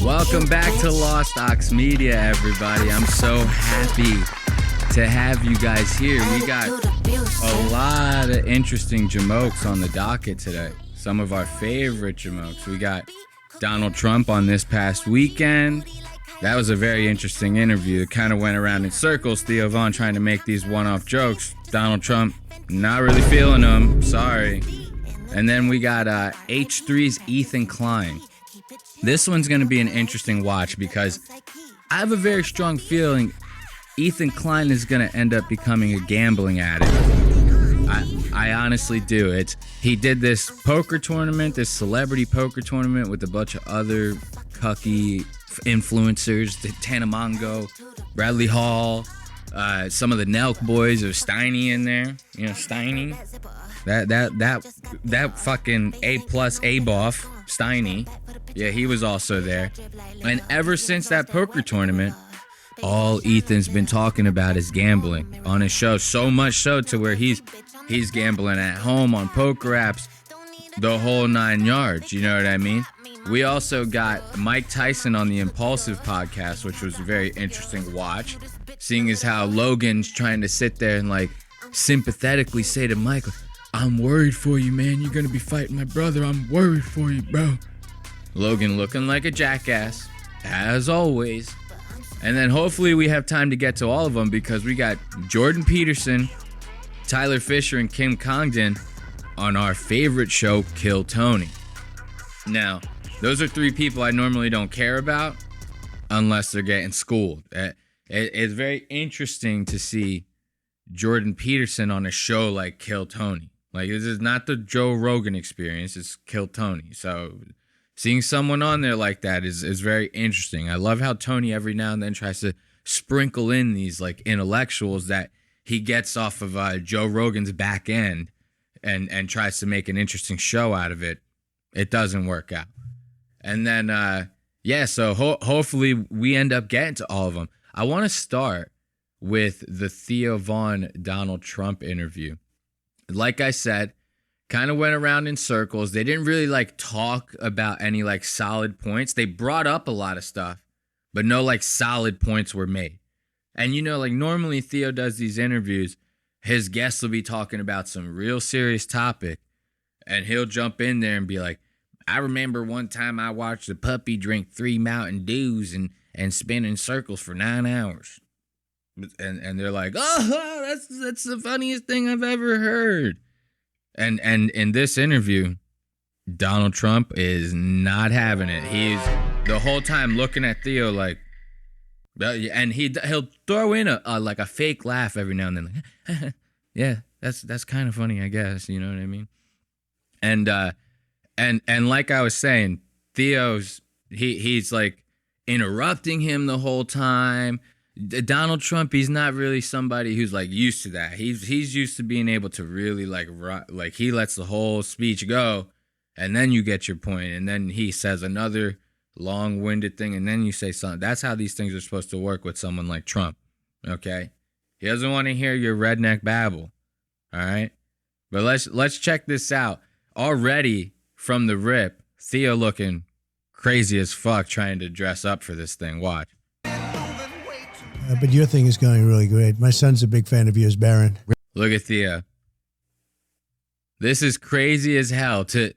Welcome back to Lost Aux Media, everybody. I'm so happy to have you guys here. We got a lot of interesting jamokes on the docket today. Some of our favorite jamokes. We got Donald Trump on this past weekend. That was a very interesting interview. It kind of went around in circles. Theo Von trying to make these one-off jokes. Donald Trump not really feeling them. Sorry. And then we got H3’s Ethan Klein. This one's going to be an interesting watch because I have a very strong feeling Ethan Klein is going to end up becoming a gambling addict. I honestly do. He did this poker tournament, this celebrity poker tournament with a bunch of other cucky influencers, the Tanamongo, Bradley Hall, some of the Nelk boys. There's Steiny in there. You know, Steiny. That fucking A+ A-boff, Steiny. Yeah, he was also there. And ever since that poker tournament, all Ethan's been talking about is gambling on his show. So much so to where he's gambling at home on poker apps, the whole 9 yards. You know what I mean? We also got Mike Tyson on the Impulsive podcast, which was a very interesting watch. Seeing as how Logan's trying to sit there and like sympathetically say to Michael, "I'm worried for you, man. You're going to be fighting my brother. I'm worried for you, bro." Logan looking like a jackass, as always. And then hopefully we have time to get to all of them because we got Jordan Peterson, Tyler Fishcer, and Kim Kongdon on our favorite show, Kill Tony. Now, those are 3 people I normally don't care about unless they're getting schooled. It's very interesting to see Jordan Peterson on a show like Kill Tony. Like, this is not the Joe Rogan experience, it's Kill Tony. So seeing someone on there like that is very interesting. I love how Tony every now and then tries to sprinkle in these like intellectuals that he gets off of Joe Rogan's back end and tries to make an interesting show out of it. It doesn't work out. And then, so hopefully we end up getting to all of them. I want to start with the Theo Von Donald Trump interview. Like I said, kind of went around in circles. They didn't really like talk about any like solid points. They brought up a lot of stuff, but no like solid points were made. And you know, like normally Theo does these interviews, his guests will be talking about some real serious topic and he'll jump in there and be like, "I remember one time I watched a puppy drink 3 Mountain Dews and spin in circles for 9 hours." And they're like, "Oh, that's the funniest thing I've ever heard." And in this interview, Donald Trump is not having it. He's the whole time looking at Theo like, and he'll throw in a like a fake laugh every now and then. Like, yeah, that's kind of funny, I guess. You know what I mean? And like I was saying, Theo's he's like interrupting him the whole time. Donald Trump, he's not really somebody who's like used to that. He's used to being able to really like he lets the whole speech go, and then you get your point, and then he says another long-winded thing, and then you say something. That's how these things are supposed to work with someone like Trump. Okay, he doesn't want to hear your redneck babble. All right, but let's check this out. Already from the rip, Theo looking crazy as fuck trying to dress up for this thing. Watch. But your thing is going really great. My son's a big fan of yours, Baron. Look at Theo. This is crazy as hell to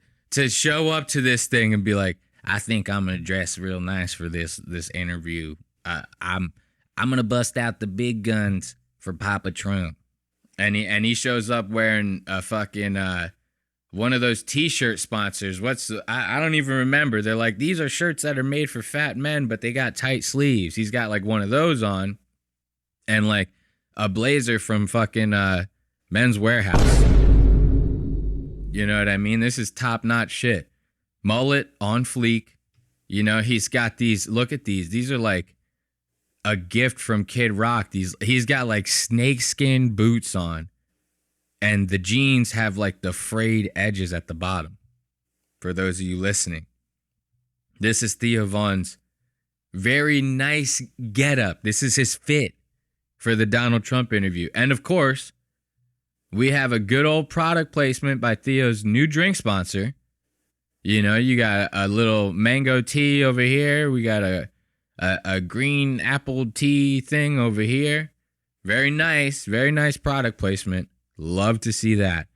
show up to this thing and be like, "I think I'm gonna dress real nice for this interview. I'm gonna bust out the big guns for Papa Trump." And he shows up wearing a fucking one of those T-shirt sponsors. I don't even remember. They're like, these are shirts that are made for fat men, but they got tight sleeves. He's got like one of those on, and like a blazer from fucking Men's Warehouse. You know what I mean? This is top-notch shit. Mullet on fleek. You know, he's got these. Look at these. These are like a gift from Kid Rock. He's got like snakeskin boots on. And the jeans have like the frayed edges at the bottom. For those of you listening. This is Theo Von's very nice getup. This is his fit for the Donald Trump interview. And of course, we have a good old product placement by Theo's new drink sponsor. You know, you got a little mango tea over here. We got a green apple tea thing over here. Very nice product placement. Love to see that.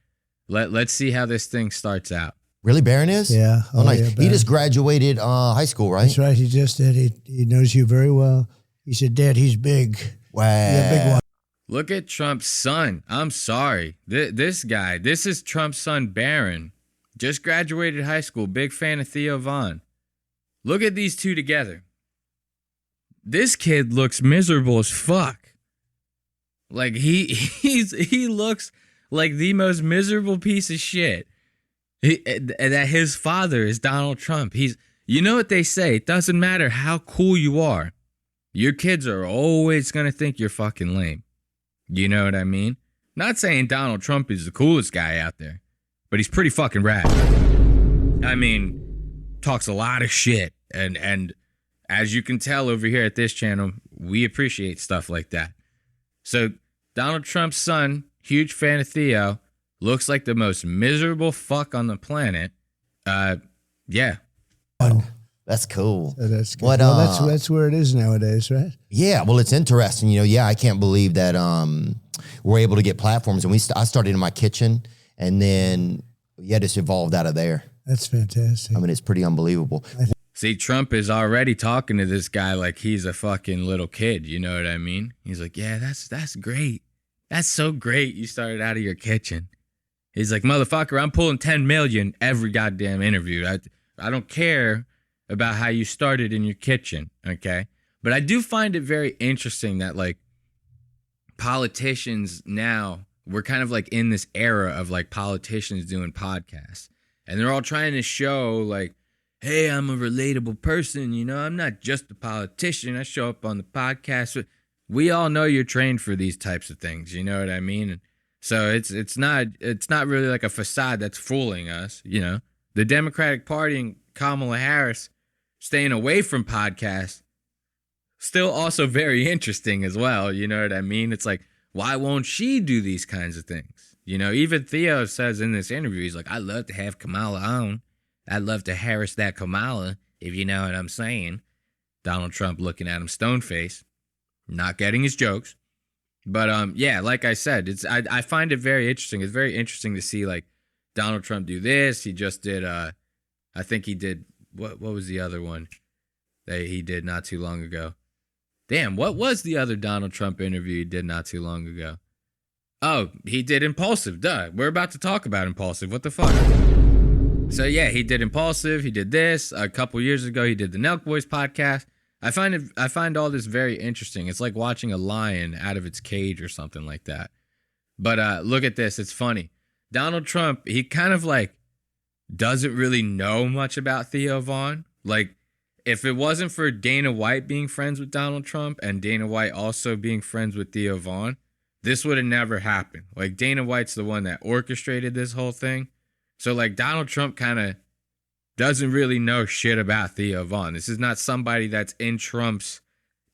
Let's see how this thing starts out. Really, Baron is? Yeah. Oh, nice. Yeah, he just graduated high school, right? That's right. He just did. He knows you very well. He said, Dad, he's big. Wow. Yeah, big one. Look at Trump's son. I'm sorry. This guy, this is Trump's son, Barron. Just graduated high school. Big fan of Theo Von. Look at these two together. This kid looks miserable as fuck. Like he looks like the most miserable piece of shit. That his father is Donald Trump. You know what they say? It doesn't matter how cool you are. Your kids are always gonna think you're fucking lame. You know what I mean? Not saying Donald Trump is the coolest guy out there, but he's pretty fucking rad. I mean, talks a lot of shit, and as you can tell over here at this channel, we appreciate stuff like that. So Donald Trump's son, huge fan of Theo, looks like the most miserable fuck on the planet. Yeah. That's cool. So that's good. What, well, that's where it is nowadays, right? Yeah, well, it's interesting. You know, yeah, I can't believe that we're able to get platforms. And I started in my kitchen, and then, yeah, just evolved out of there. That's fantastic. I mean, it's pretty unbelievable. See, Trump is already talking to this guy like he's a fucking little kid. You know what I mean? He's like, yeah, that's great. That's so great. You started out of your kitchen. He's like, motherfucker, I'm pulling 10 million every goddamn interview. I don't care about how you started in your kitchen, okay? But I do find it very interesting that, like, politicians now, we're kind of like in this era of like politicians doing podcasts. And they're all trying to show like, hey, I'm a relatable person, you know? I'm not just a politician. I show up on the podcast. We all know you're trained for these types of things, you know what I mean? And so it's not really like a facade that's fooling us, you know? The Democratic Party and Kamala Harris staying away from podcasts, still also very interesting as well, you know what I mean? It's like, why won't she do these kinds of things? You know, even Theo says in this interview, he's like, I'd love to have Kamala on. I'd love to harass that Kamala, if you know what I'm saying. Donald Trump looking at him stone-faced, not getting his jokes. But yeah, like I said, I find it very interesting. It's very interesting to see like Donald Trump do this. He just did I think he did what was the other one that he did not too long ago? Damn, what was the other Donald Trump interview he did not too long ago? Oh, he did Impulsive. Duh. We're about to talk about Impulsive. What the fuck? So yeah, he did Impulsive. He did this a couple years ago. He did the Nelk Boys podcast. I find all this very interesting. It's like watching a lion out of its cage or something like that. But look at this. It's funny. Donald Trump, he kind of like doesn't really know much about Theo Von. Like, if it wasn't for Dana White being friends with Donald Trump and Dana White also being friends with Theo Von, this would have never happened. Like, Dana White's the one that orchestrated this whole thing. So, like, Donald Trump kind of doesn't really know shit about Theo Von. This is not somebody that's in Trump's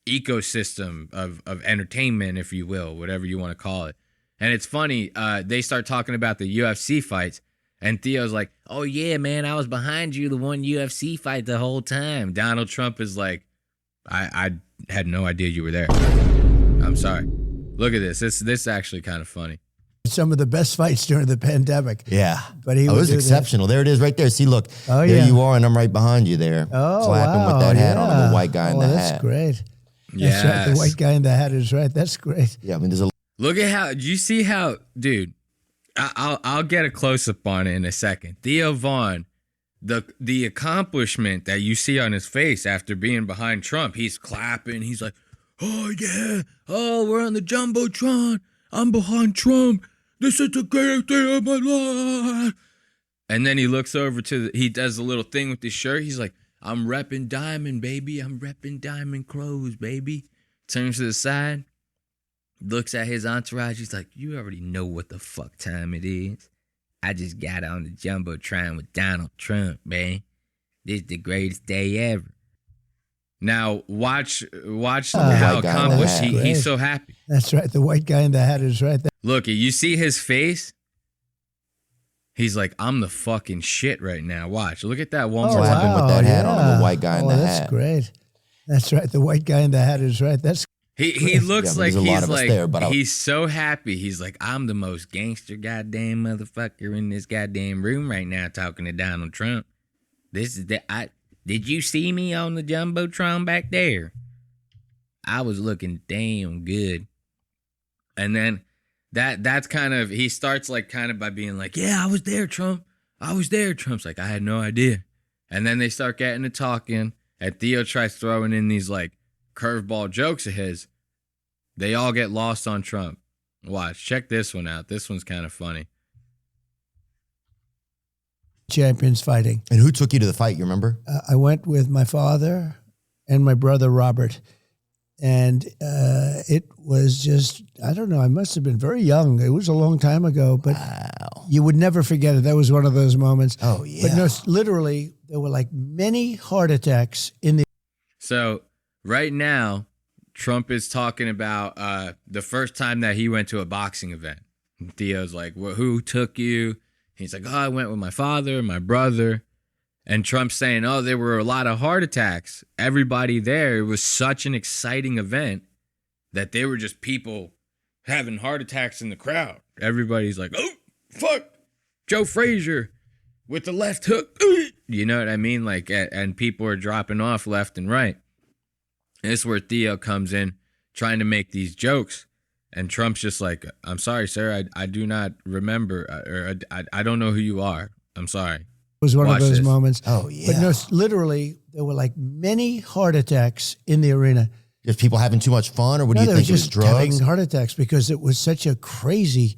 ecosystem of entertainment, if you will, whatever you want to call it. And it's funny, they start talking about the UFC fights, and Theo's like, oh yeah, man, I was behind you the one UFC fight the whole time. Donald Trump is like, I had no idea you were there. I'm sorry. Look at this. This is actually kind of funny. Some of the best fights during the pandemic. Yeah. But he it was exceptional. There it is right there. See, look. Oh, there yeah. you are, and I'm right behind you there. Oh, clapping wow. with that hat on. I'm a white guy in the that's hat. Great. Yes. That's right. The white guy in the hat is right. That's great. Yeah, I mean, there's a... Look at how, do you see how, dude, I'll get a close-up on it in a second. Theo Von, the accomplishment that you see on his face after being behind Trump, he's clapping. He's like, oh, yeah. Oh, we're on the Jumbotron. I'm behind Trump. This is the greatest day of my life. And then he looks over he does a little thing with his shirt. He's like, I'm repping Diamond, baby. I'm repping Diamond clothes, baby. Turns to the side, looks at his entourage. He's like, you already know what the fuck time it is. I just got on the Jumbotron with Donald Trump, man. This is the greatest day ever. Now, watch how accomplished he's so happy. That's right. The white guy in the hat is right there. Look, you see his face? He's like, I'm the fucking shit right now. Watch. Look at that one What more time. happened with that hat on, the white guy in the that's hat? great. That's right. The white guy in the hat is right. That's He looks like there's a lot he's of us like there, but he's so happy. He's like, I'm the most gangster goddamn motherfucker in this goddamn room right now talking to Donald Trump. This is did you see me on the Jumbotron back there? I was looking damn good. And then that's kind of, he starts like kind of by being like, yeah, I was there, Trump. I was there. Trump's like, I had no idea. And then they start getting to talking, and Theo tries throwing in these like curveball jokes of his. They all get lost on Trump. Watch, check this one out. This one's kind of funny. champions fighting. And who took you to the fight? You remember? I went with my father and my brother Robert. And it was just, I don't know, I must have been very young. It was a long time ago, but you would never forget it. That was one of those moments. Oh, yeah. But no, literally, there were like many heart attacks in the. So right now, Trump is talking about the first time that he went to a boxing event. And Theo's like, well, who took you? He's like, oh, I went with my father, my brother. And Trump's saying, oh, there were a lot of heart attacks. Everybody there, it was such an exciting event that they were just people having heart attacks in the crowd. Everybody's like, oh, fuck, Joe Frazier with the left hook. You know what I mean? Like, and people are dropping off left and right. And this is where Theo comes in trying to make these jokes. And Trump's just like, I'm sorry, sir. I do not remember, or I don't know who you are. I'm sorry. Was one Watch of those this. moments. Oh, yeah. But no, literally, there were like many heart attacks in the arena. Just people having too much fun, or what do you they think? were It was just drugs? having heart attacks because it was such a crazy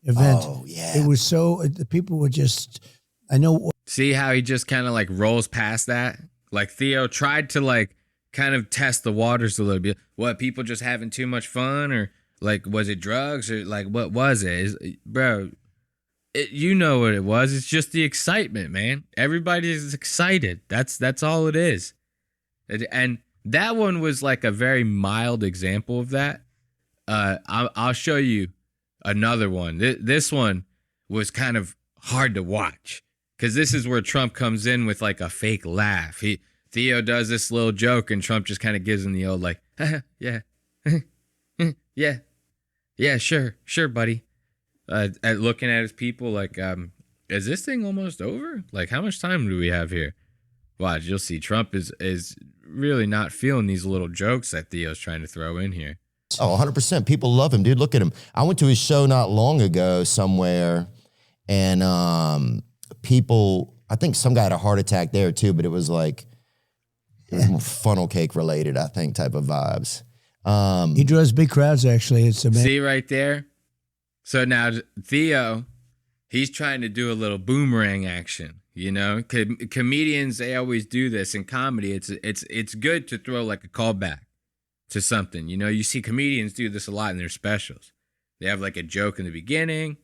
event. Oh, yeah. It was so, the people were just, I know. See how he just kind of like rolls past that? Like Theo tried to like kind of test the waters a little bit. What, people just having too much fun, or like was it drugs, or like what was it? Bro, you know what it was. It's just the excitement, man. Everybody is excited. That's all it is. And that one was like a very mild example of that. I'll show you another one. This one was kind of hard to watch because this is where Trump comes in with like a fake laugh. Theo does this little joke and Trump just kind of gives him the old like, yeah, yeah, sure, buddy. At looking at his people like, is this thing almost over? Like, how much time do we have here? Watch, you'll see Trump is really not feeling these little jokes that Theo's trying to throw in here. Oh, 100%. People love him, dude. Look at him. I went to his show not long ago somewhere, and people, I think some guy had a heart attack there too, but it was like, it was more funnel cake related, I think, type of vibes. He draws big crowds, actually. It's amazing. See right there? So now Theo, he's trying to do a little boomerang action, you know? Comedians, they always do this in comedy. It's good to throw like a callback to something. You know, you see comedians do this a lot in their specials. They have like a joke in the beginning.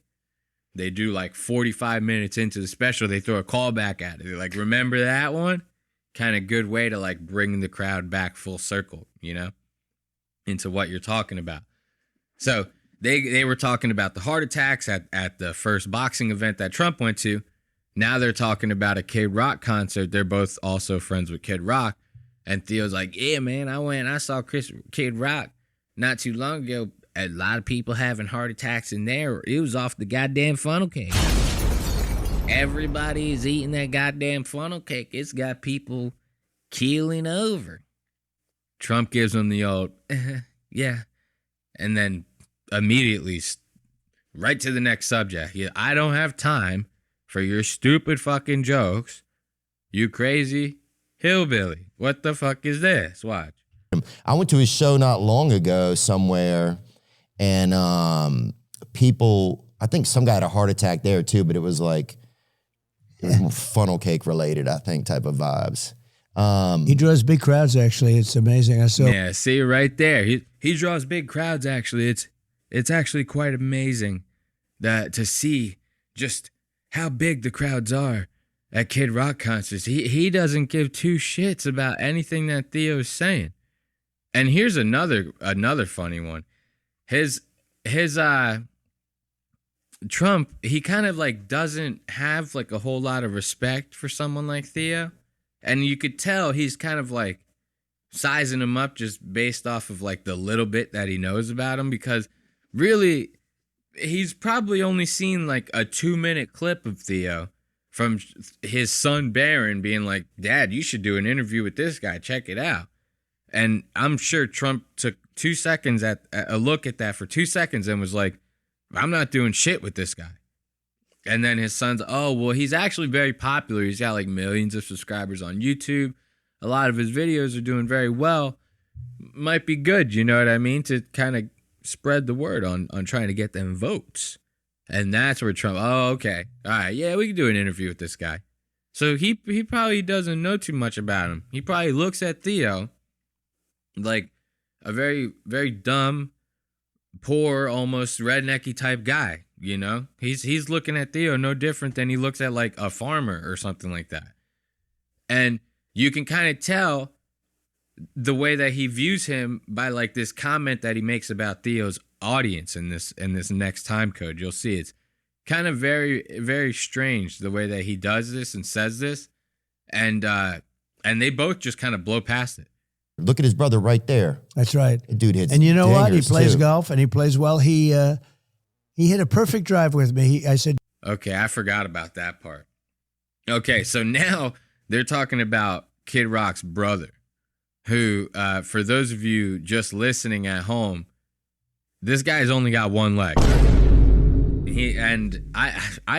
They do like 45 minutes into the special, they throw a callback at it. They're like, remember that one? Kind of good way to like bring the crowd back full circle, you know, into what you're talking about. So they were talking about the heart attacks at the first boxing event that Trump went to. Now they're talking about a Kid Rock concert. They're both also friends with Kid Rock. And Theo's like, yeah, man, I saw Kid Rock not too long ago. A lot of people having heart attacks in there. It was off the goddamn funnel cake. Everybody is eating that goddamn funnel cake. It's got people keeling over. Trump gives them the old, yeah. And then immediately right to the next subject. I don't have time for your stupid fucking jokes. You crazy hillbilly. What the fuck is this? Watch. I went to his show not long ago somewhere, and people, I think some guy had a heart attack there too, but it was like, it was more funnel cake related, I think, type of vibes. He draws big crowds, actually. It's amazing. Yeah, see right there. He draws big crowds, actually. It's actually quite amazing to see just how big the crowds are at Kid Rock concerts. He doesn't give two shits about anything that Theo's saying. And here's another funny one. His Trump, he kind of like doesn't have like a whole lot of respect for someone like Theo. And you could tell he's kind of like sizing him up just based off of like the little bit that he knows about him, because really he's probably only seen like a 2-minute clip of Theo from his son Barron being like, Dad, you should do an interview with this guy. Check it out. And I'm sure Trump took 2 seconds at a look at that for 2 seconds and was like, I'm not doing shit with this guy. And then his son's, oh, well, he's actually very popular. He's got like millions of subscribers on YouTube. A lot of his videos are doing very well. Might be good, you know what I mean, to kind of spread the word on trying to get them votes. And that's where Trump, oh, okay. All right, yeah, we can do an interview with this guy. So he probably doesn't know too much about him. He probably looks at Theo like a very, very dumb, poor, almost rednecky type guy, you know? He's looking at Theo no different than he looks at like a farmer or something like that. And you can kind of tell the way that he views him by like this comment that he makes about Theo's audience in this next time code. You'll see it's kind of very, very strange the way that he does this and says this. And they both just kind of blow past it. Look at his brother right there. That's right. The dude hits. And you know what? He dingers, plays too. golf and he plays well. He hit a perfect drive with me. I said, okay, I forgot about that part. Okay, so now they're talking about Kid Rock's brother, who, for those of you just listening at home, this guy's only got one leg. I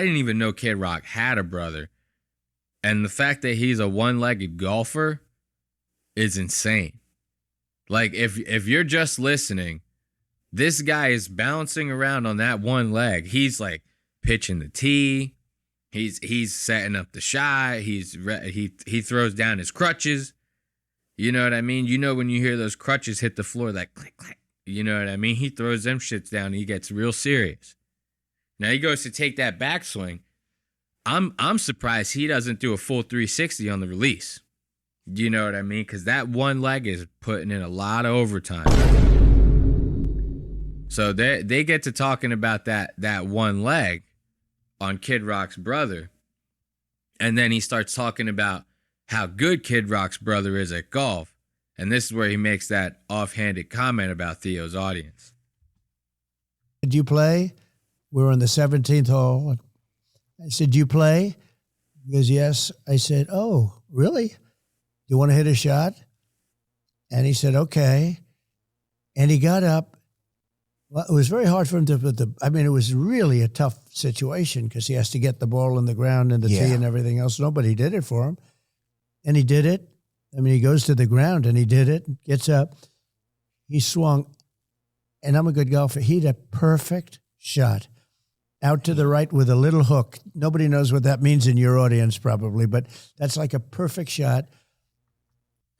didn't even know Kid Rock had a brother. And the fact that he's a one-legged golfer is insane. Like, if you're just listening, this guy is bouncing around on that one leg. He's like pitching the tee. He's setting up the shot. He throws down his crutches. You know what I mean? You know when you hear those crutches hit the floor, like click, click. You know what I mean? He throws them shits down and he gets real serious. Now he goes to take that backswing. I'm surprised he doesn't do a full 360 on the release. You know what I mean? Because that one leg is putting in a lot of overtime. So they get to talking about that one leg on Kid Rock's brother. And then he starts talking about how good Kid Rock's brother is at golf. And this is where he makes that offhanded comment about Theo's audience. did you play? We were on the 17th hole. I said, do you play? He goes, yes. I said, oh, really? Do you want to hit a shot? And he said, okay. And he got up. Well, it was very hard for him to put it was really a tough situation because he has to get the ball in the ground and the tee and everything else. Nobody did it for him. And he did it. I mean, he goes to the ground and he did it, gets up. He swung. And I'm a good golfer. He had a perfect shot out to the right with a little hook. Nobody knows what that means in your audience probably, but that's like a perfect shot.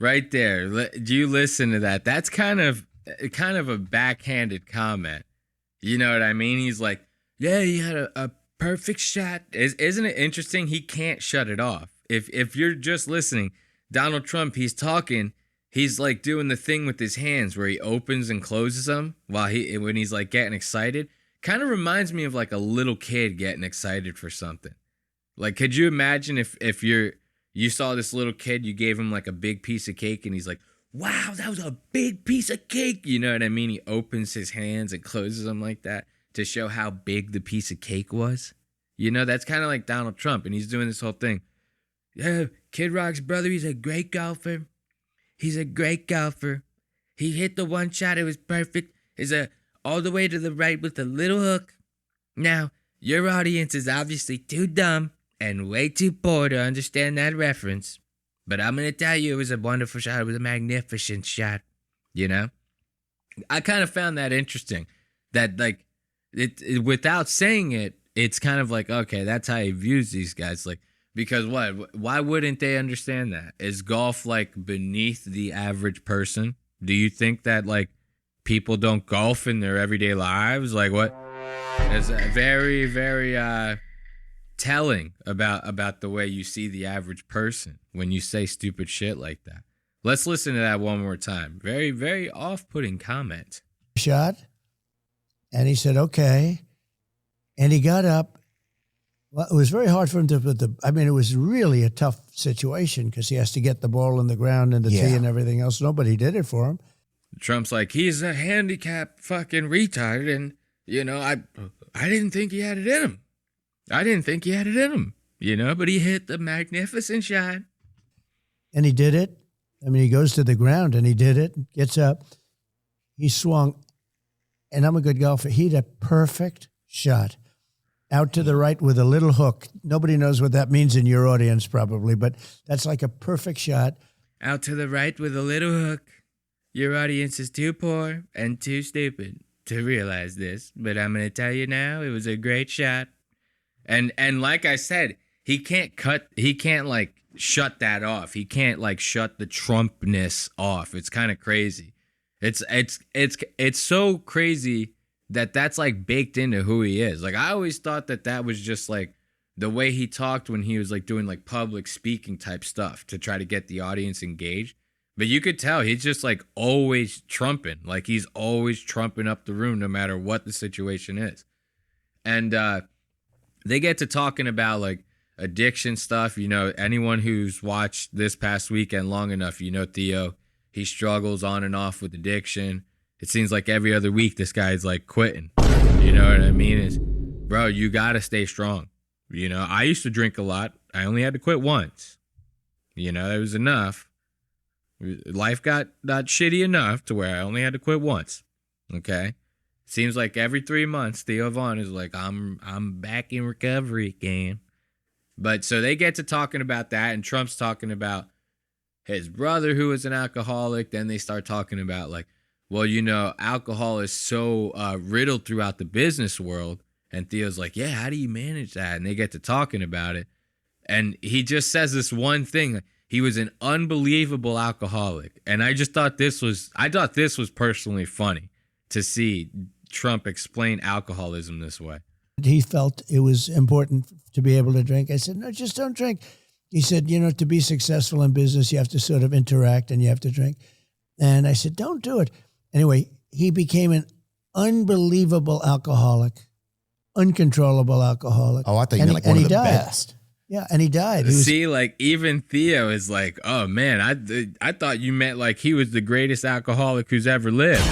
Right there. Do you listen to that? That's kind of a backhanded comment. You know what I mean? He's like, yeah, he had a perfect shot. Isn't it interesting? He can't shut it off. If you're just listening, Donald Trump, he's talking, he's like doing the thing with his hands where he opens and closes them when he's like getting excited. Kind of reminds me of like a little kid getting excited for something. Like, could you imagine if you saw this little kid, you gave him like a big piece of cake and he's like, wow, that was a big piece of cake. You know what I mean? He opens his hands and closes them like that to show how big the piece of cake was. You know, that's kind of like Donald Trump, and he's doing this whole thing. Yeah, Kid Rock's brother, he's a great golfer. He's a great golfer. He hit the one shot, it was perfect. All the way to the right with a little hook. Now, your audience is obviously too dumb and way too poor to understand that reference. But I'm going to tell you, it was a wonderful shot. It was a magnificent shot. You know? I kind of found that interesting. That, like, it without saying it, it's kind of like, okay, that's how he views these guys. Like, because what? Why wouldn't they understand that? Is golf, like, beneath the average person? Do you think that, like, people don't golf in their everyday lives? Like, what? It's very, very telling about the way you see the average person when you say stupid shit like that. Let's listen to that one more time. Very, very off-putting comment. Shot. And he said, okay. And he got up. Well, it was very hard for him to put it was really a tough situation because he has to get the ball in the ground and the tee and everything else. Nobody did it for him. Trump's like, he's a handicapped fucking retard. And, I didn't think he had it in him. But he hit the magnificent shot. And he did it. He goes to the ground and he did it, gets up. He swung. And I'm a good golfer. He had a perfect shot. Out to the right with a little hook. Nobody knows what that means in your audience probably, but that's like a perfect shot. Out to the right with a little hook. Your audience is too poor and too stupid to realize this, but I'm going to tell you now, it was a great shot. And like I said, he can't shut that off. He can't shut the Trumpness off. It's kind of crazy. It's so crazy that's baked into who he is. I always thought that was just the way he talked when he was doing public speaking type stuff to try to get the audience engaged. But you could tell he's just always trumping. He's always trumping up the room no matter what the situation is. And they get to talking about addiction stuff. Anyone who's watched this past weekend long enough, Theo, he struggles on and off with addiction. It seems like every other week this guy's quitting. You know what I mean? Bro, you gotta stay strong. I used to drink a lot. I only had to quit once. It was enough. Life got shitty enough to where I only had to quit once. Okay? Seems like every 3 months Theo Vaughn is I'm back in recovery again. But so they get to talking about that, and Trump's talking about his brother who was an alcoholic. Then they start talking about alcohol is so riddled throughout the business world. And Theo's yeah, how do you manage that? And they get to talking about it. And he just says this one thing. He was an unbelievable alcoholic. And I thought this was personally funny to see Trump explain alcoholism this way. He felt it was important to be able to drink. I said, no, just don't drink. He said, to be successful in business, you have to sort of interact and you have to drink. And I said, don't do it. Anyway, he became an unbelievable alcoholic, uncontrollable alcoholic. Oh, I thought you meant one of the best. Yeah, and he died. Even Theo is oh man, I thought you meant he was the greatest alcoholic who's ever lived.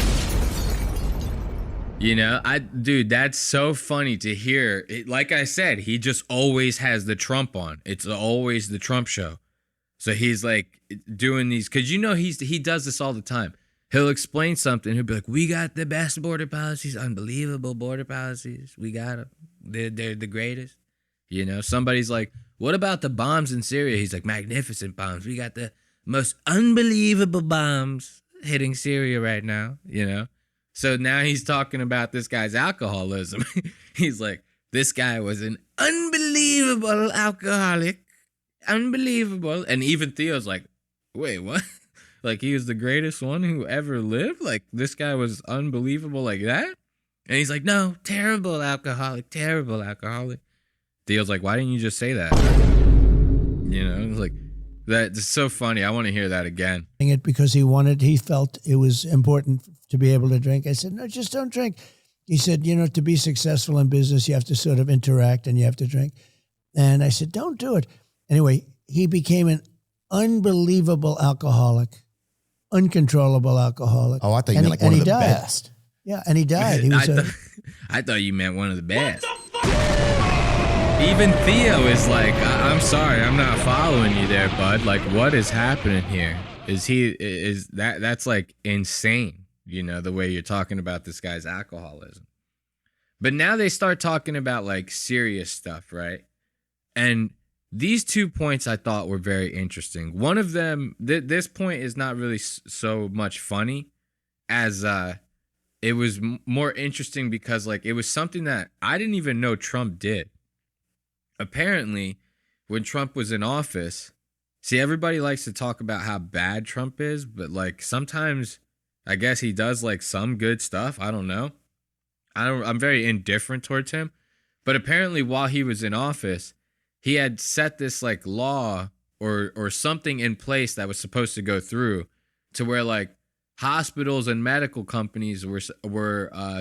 Dude, that's so funny to hear. Like I said, he just always has the Trump on. It's always the Trump show. So he's doing these, because he does this all the time. He'll explain something. He'll be we got the best border policies, unbelievable border policies. We got them. They're the greatest. Somebody's what about the bombs in Syria? He's magnificent bombs. We got the most unbelievable bombs hitting Syria right now, So now he's talking about this guy's alcoholism. He's this guy was an unbelievable alcoholic. Unbelievable. And even Theo's wait, what? He was the greatest one who ever lived? This guy was unbelievable like that? And he's no, terrible alcoholic. Theo's why didn't you just say that? That's so funny. I want to hear that again. It because he felt it was important to be able to drink. I said, no, just don't drink. He said, to be successful in business, you have to sort of interact and you have to drink. And I said, don't do it. Anyway, he became an unbelievable alcoholic, uncontrollable alcoholic. Oh, I thought you meant one of the best. Yeah, and he died. I thought you meant one of the best. Even Theo is I'm sorry, I'm not following you there, bud. What is happening here? That's insane, the way you're talking about this guy's alcoholism. But now they start talking about serious stuff, right? And these 2 points I thought were very interesting. One of them, this point is not really so much funny as it was more interesting because it was something that I didn't even know Trump did. Apparently, when Trump was in office, everybody likes to talk about how bad Trump is, but sometimes I guess he does some good stuff. I don't know. I'm very indifferent towards him. But apparently while he was in office, he had set this law or something in place that was supposed to go through to where hospitals and medical companies were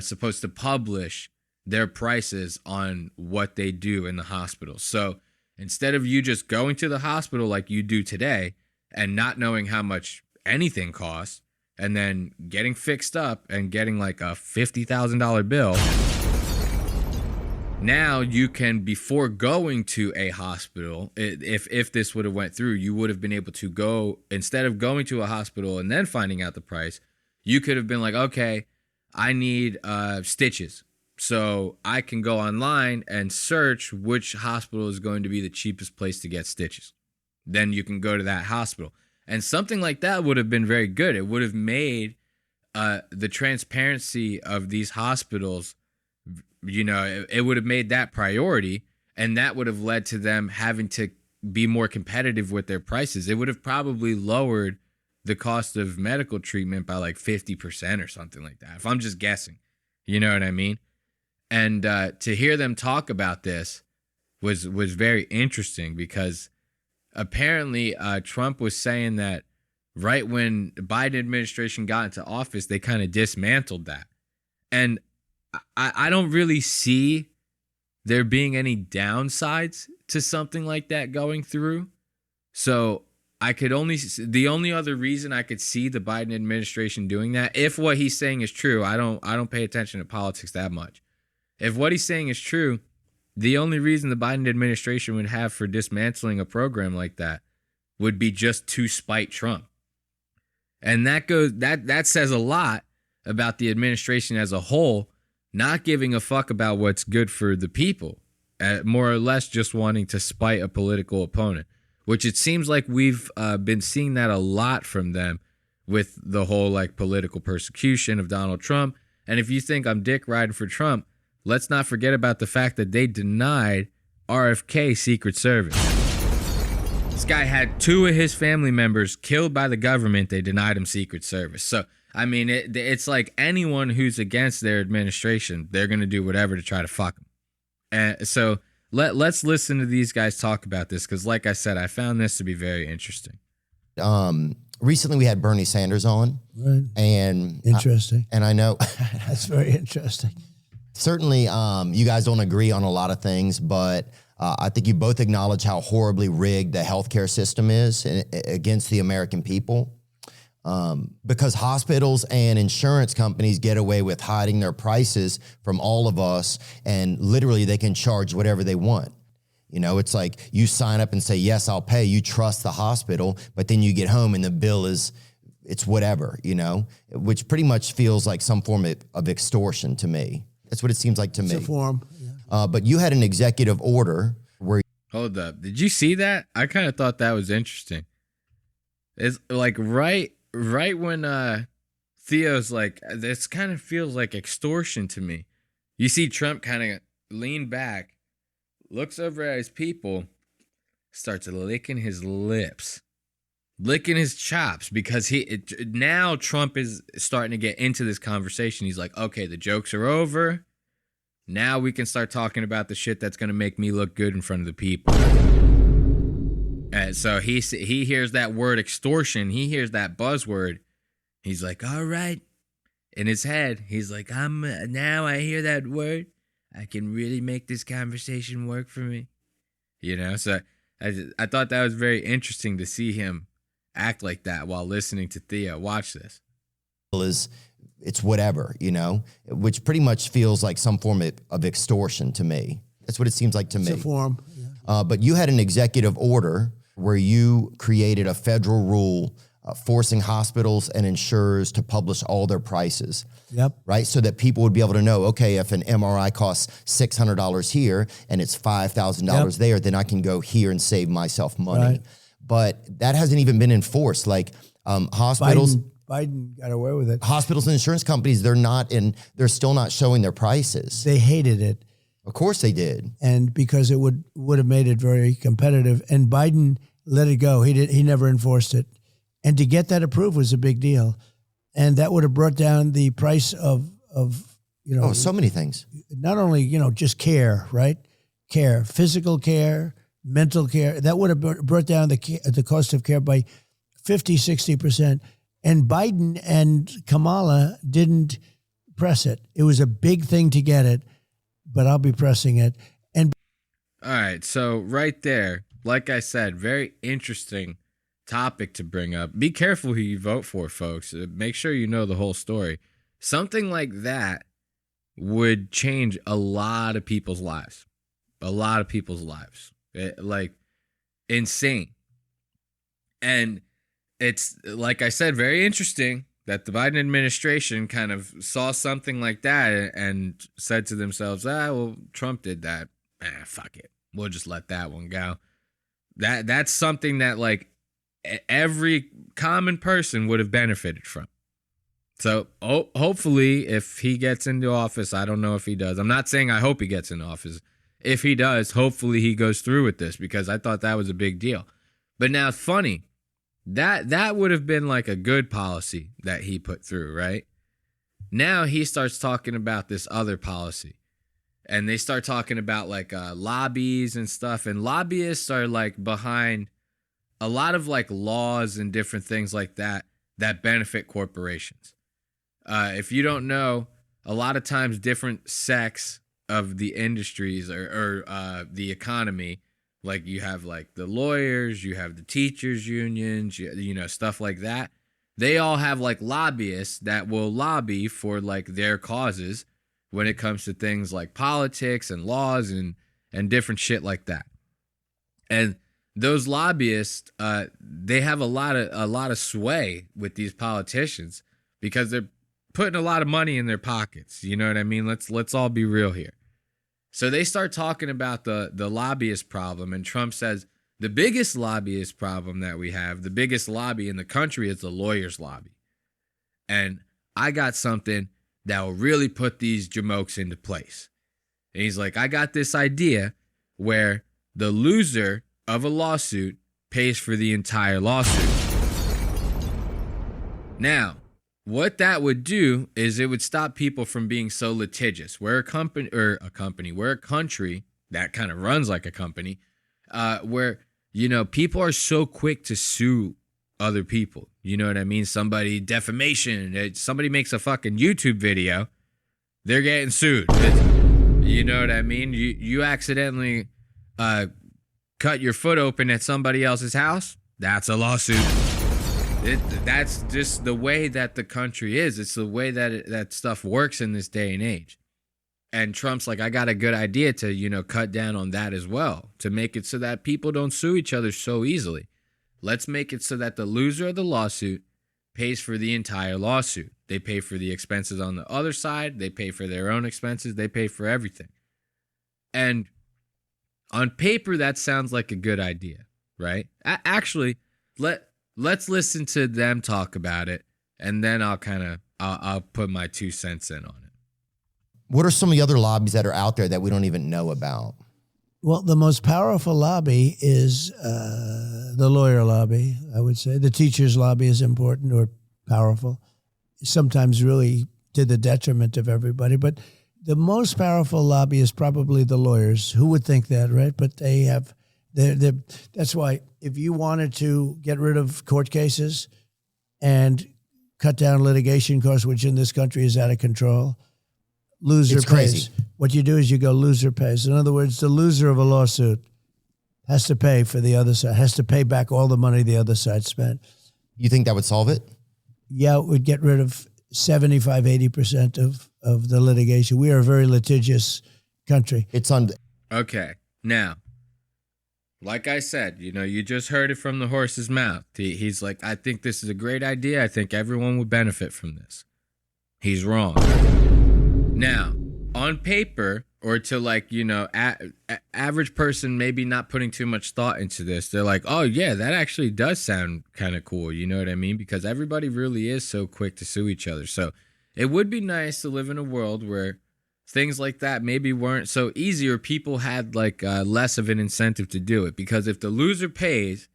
supposed to publish their prices on what they do in the hospital. So instead of you just going to the hospital like you do today and not knowing how much anything costs and then getting fixed up and getting like a $50,000 bill, now you can, before going to a hospital, if this would have went through, you would have been able to go, instead of going to a hospital and then finding out the price, you could have been like, okay, I need stitches. So I can go online and search which hospital is going to be the cheapest place to get stitches. Then you can go to that hospital. And something like that would have been very good. It would have made the transparency of these hospitals, it would have made that priority, and that would have led to them having to be more competitive with their prices. It would have probably lowered the cost of medical treatment by like 50% or something like that, if I'm just guessing. You know what I mean? And to hear them talk about this was very interesting, because apparently Trump was saying that right when the Biden administration got into office, they kind of dismantled that. And I don't really see there being any downsides to something like that going through. So the only other reason I could see the Biden administration doing that, if what he's saying is true, I don't pay attention to politics that much. If what he's saying is true, the only reason the Biden administration would have for dismantling a program like that would be just to spite Trump. And that says a lot about the administration as a whole, not giving a fuck about what's good for the people, more or less just wanting to spite a political opponent, which it seems like we've been seeing that a lot from them with the whole like political persecution of Donald Trump. And if you think I'm dick riding for Trump, let's not forget about the fact that they denied RFK Secret Service. This guy had 2 of his family members killed by the government. They denied him Secret Service. So, I mean, it's like anyone who's against their administration, they're going to do whatever to try to fuck them. And so let's listen to these guys talk about this, because like I said, I found this to be very interesting. Recently we had Bernie Sanders on. Right. And interesting. I know. That's very interesting. Certainly, you guys don't agree on a lot of things, but I think you both acknowledge how horribly rigged the healthcare system is against the American people. Because hospitals and insurance companies get away with hiding their prices from all of us, and literally they can charge whatever they want. It's like you sign up and say, yes, I'll pay. You trust the hospital, but then you get home and the bill it's whatever, which pretty much feels like some form of extortion to me. That's what it seems like to me. It's a form. Yeah. But you had an executive order where... Hold up. Did you see that? I kind of thought that was interesting. It's like right when Theo's like, this kind of feels like extortion to me. You see Trump kind of lean back, looks over at his people, starts licking his lips, licking his chops, because now Trump is starting to get into this conversation. He's like, okay, the jokes are over. Now we can start talking about the shit that's going to make me look good in front of the people. And so he hears that word extortion. He hears that buzzword. He's like, all right. In his head, he's like, now I hear that word, I can really make this conversation work for me. So I thought that was very interesting to see him act like that while listening to Theo. Watch this. It's whatever, which pretty much feels like some form of extortion to me. That's what it seems like to me. It's a form. Yeah. But you had an executive order where you created a federal rule forcing hospitals and insurers to publish all their prices. Yep. Right? So that people would be able to know, okay, if an MRI costs $600 here and it's $5,000 there, then I can go here and save myself money. Right. But that hasn't even been enforced. Like hospitals... Biden got away with it. Hospitals and insurance companies, they're still not showing their prices. They hated it. Of course they did. And because it would have made it very competitive. And Biden let it go. He never enforced it. And to get that approved was a big deal. And that would have brought down the price of so many things. Not only, just care, right? Care, physical care, mental care. That would have brought down the cost of care by 50, 60%. And Biden and Kamala didn't press it. It was a big thing to get it. but I'll be pressing it. And All right, so right there, like I said, very interesting topic to bring up. Be careful who you vote for, folks. Make sure you know the whole story. Something like that would change a lot of people's lives. A lot of people's lives. Like, insane. And it's, like I said, very interesting that the Biden administration kind of saw something like that and said to themselves, well, Trump did that. Fuck it. We'll just let that one go. That's something that, like, every common person would have benefited from. So hopefully, if he gets into office, I don't know if he does. I'm not saying I hope he gets into office. If he does, hopefully he goes through with this, because I thought that was a big deal. But now it's funny. That would have been like a good policy that he put through, right? Now he starts talking about this other policy. And they start talking about like lobbies and stuff. And lobbyists are like behind a lot of like laws and different things like that benefit corporations. If you don't know, a lot of times different sects of the industries or the economy, like you have like the lawyers, you have the teachers unions, you know, stuff like that. They all have like lobbyists that will lobby for like their causes when it comes to things like politics and laws and different shit like that. And those lobbyists, they have a lot of sway with these politicians because they're putting a lot of money in their pockets. You know what I mean? Let's all be real here. So they start talking about the lobbyist problem, and Trump says the biggest lobbyist problem that we have, the biggest lobby in the country, is the lawyers' lobby. And I got something that will really put these jamokes into place. And he's like, I got this idea where the loser of a lawsuit pays for the entire lawsuit. Now, what that would do is it would stop people from being so litigious. We're a country that kind of runs like a company, where, you know, people are so quick to sue other people. You know what I mean? Somebody, defamation, somebody makes a fucking YouTube video, they're getting sued. You know what I mean? You accidentally cut your foot open at somebody else's house, that's a lawsuit. That's just the way that the country is. It's the way that stuff works in this day and age. And Trump's like, I got a good idea to, you know, cut down on that as well, to make it so that people don't sue each other so easily. Let's make it so that the loser of the lawsuit pays for the entire lawsuit. They pay for the expenses on the other side. They pay for their own expenses. They pay for everything. And on paper, that sounds like a good idea, right? Actually, let's listen to them talk about it, and then I'll put my 2 cents in on it. What are some of the other lobbies that are out there that we don't even know about? well, the most powerful lobby is the lawyer lobby, I would say. The teacher's lobby is important or powerful, sometimes really to the detriment of everybody. But the most powerful lobby is probably the lawyers. Who would think that, right? But they have, that's why if you wanted to get rid of court cases and cut down litigation costs, which in this country is out of control, loser It's pays. crazy. What you do is you go loser pays. In other words, the loser of a lawsuit has to pay for the other side, has to pay back all the money the other side spent. You think that would solve it? Yeah, it would get rid of 75, 80% of the litigation. We are a very litigious country. It's on. Okay, now, like I said, you just heard it from the horse's mouth. He's like, I think this is a great idea. I think everyone would benefit from this. He's wrong. Now, on paper, or to average person maybe not putting too much thought into this, they're like, oh yeah, that actually does sound kind of cool. You know what I mean? Because everybody really is so quick to sue each other. So it would be nice to live in a world where things like that maybe weren't so easy, or people had less of an incentive to do it. Because if the loser pays,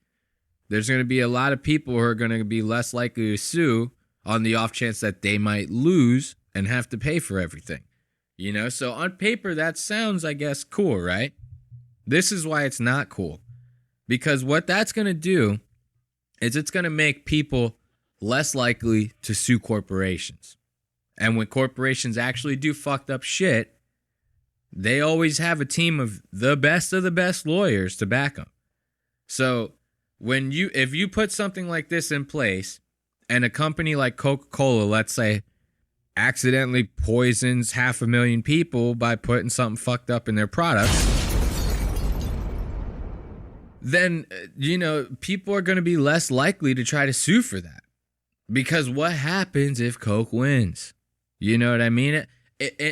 there's going to be a lot of people who are going to be less likely to sue on the off chance that they might lose and have to pay for everything. So on paper, that sounds, I guess, cool, right? This is why it's not cool. Because what that's going to do is it's going to make people less likely to sue corporations. And when corporations actually do fucked up shit, they always have a team of the best lawyers to back them. So if you put something like this in place and a company like Coca-Cola, let's say, accidentally poisons 500,000 people by putting something fucked up in their products, then, people are going to be less likely to try to sue for that. Because what happens if Coke wins? You know what I mean?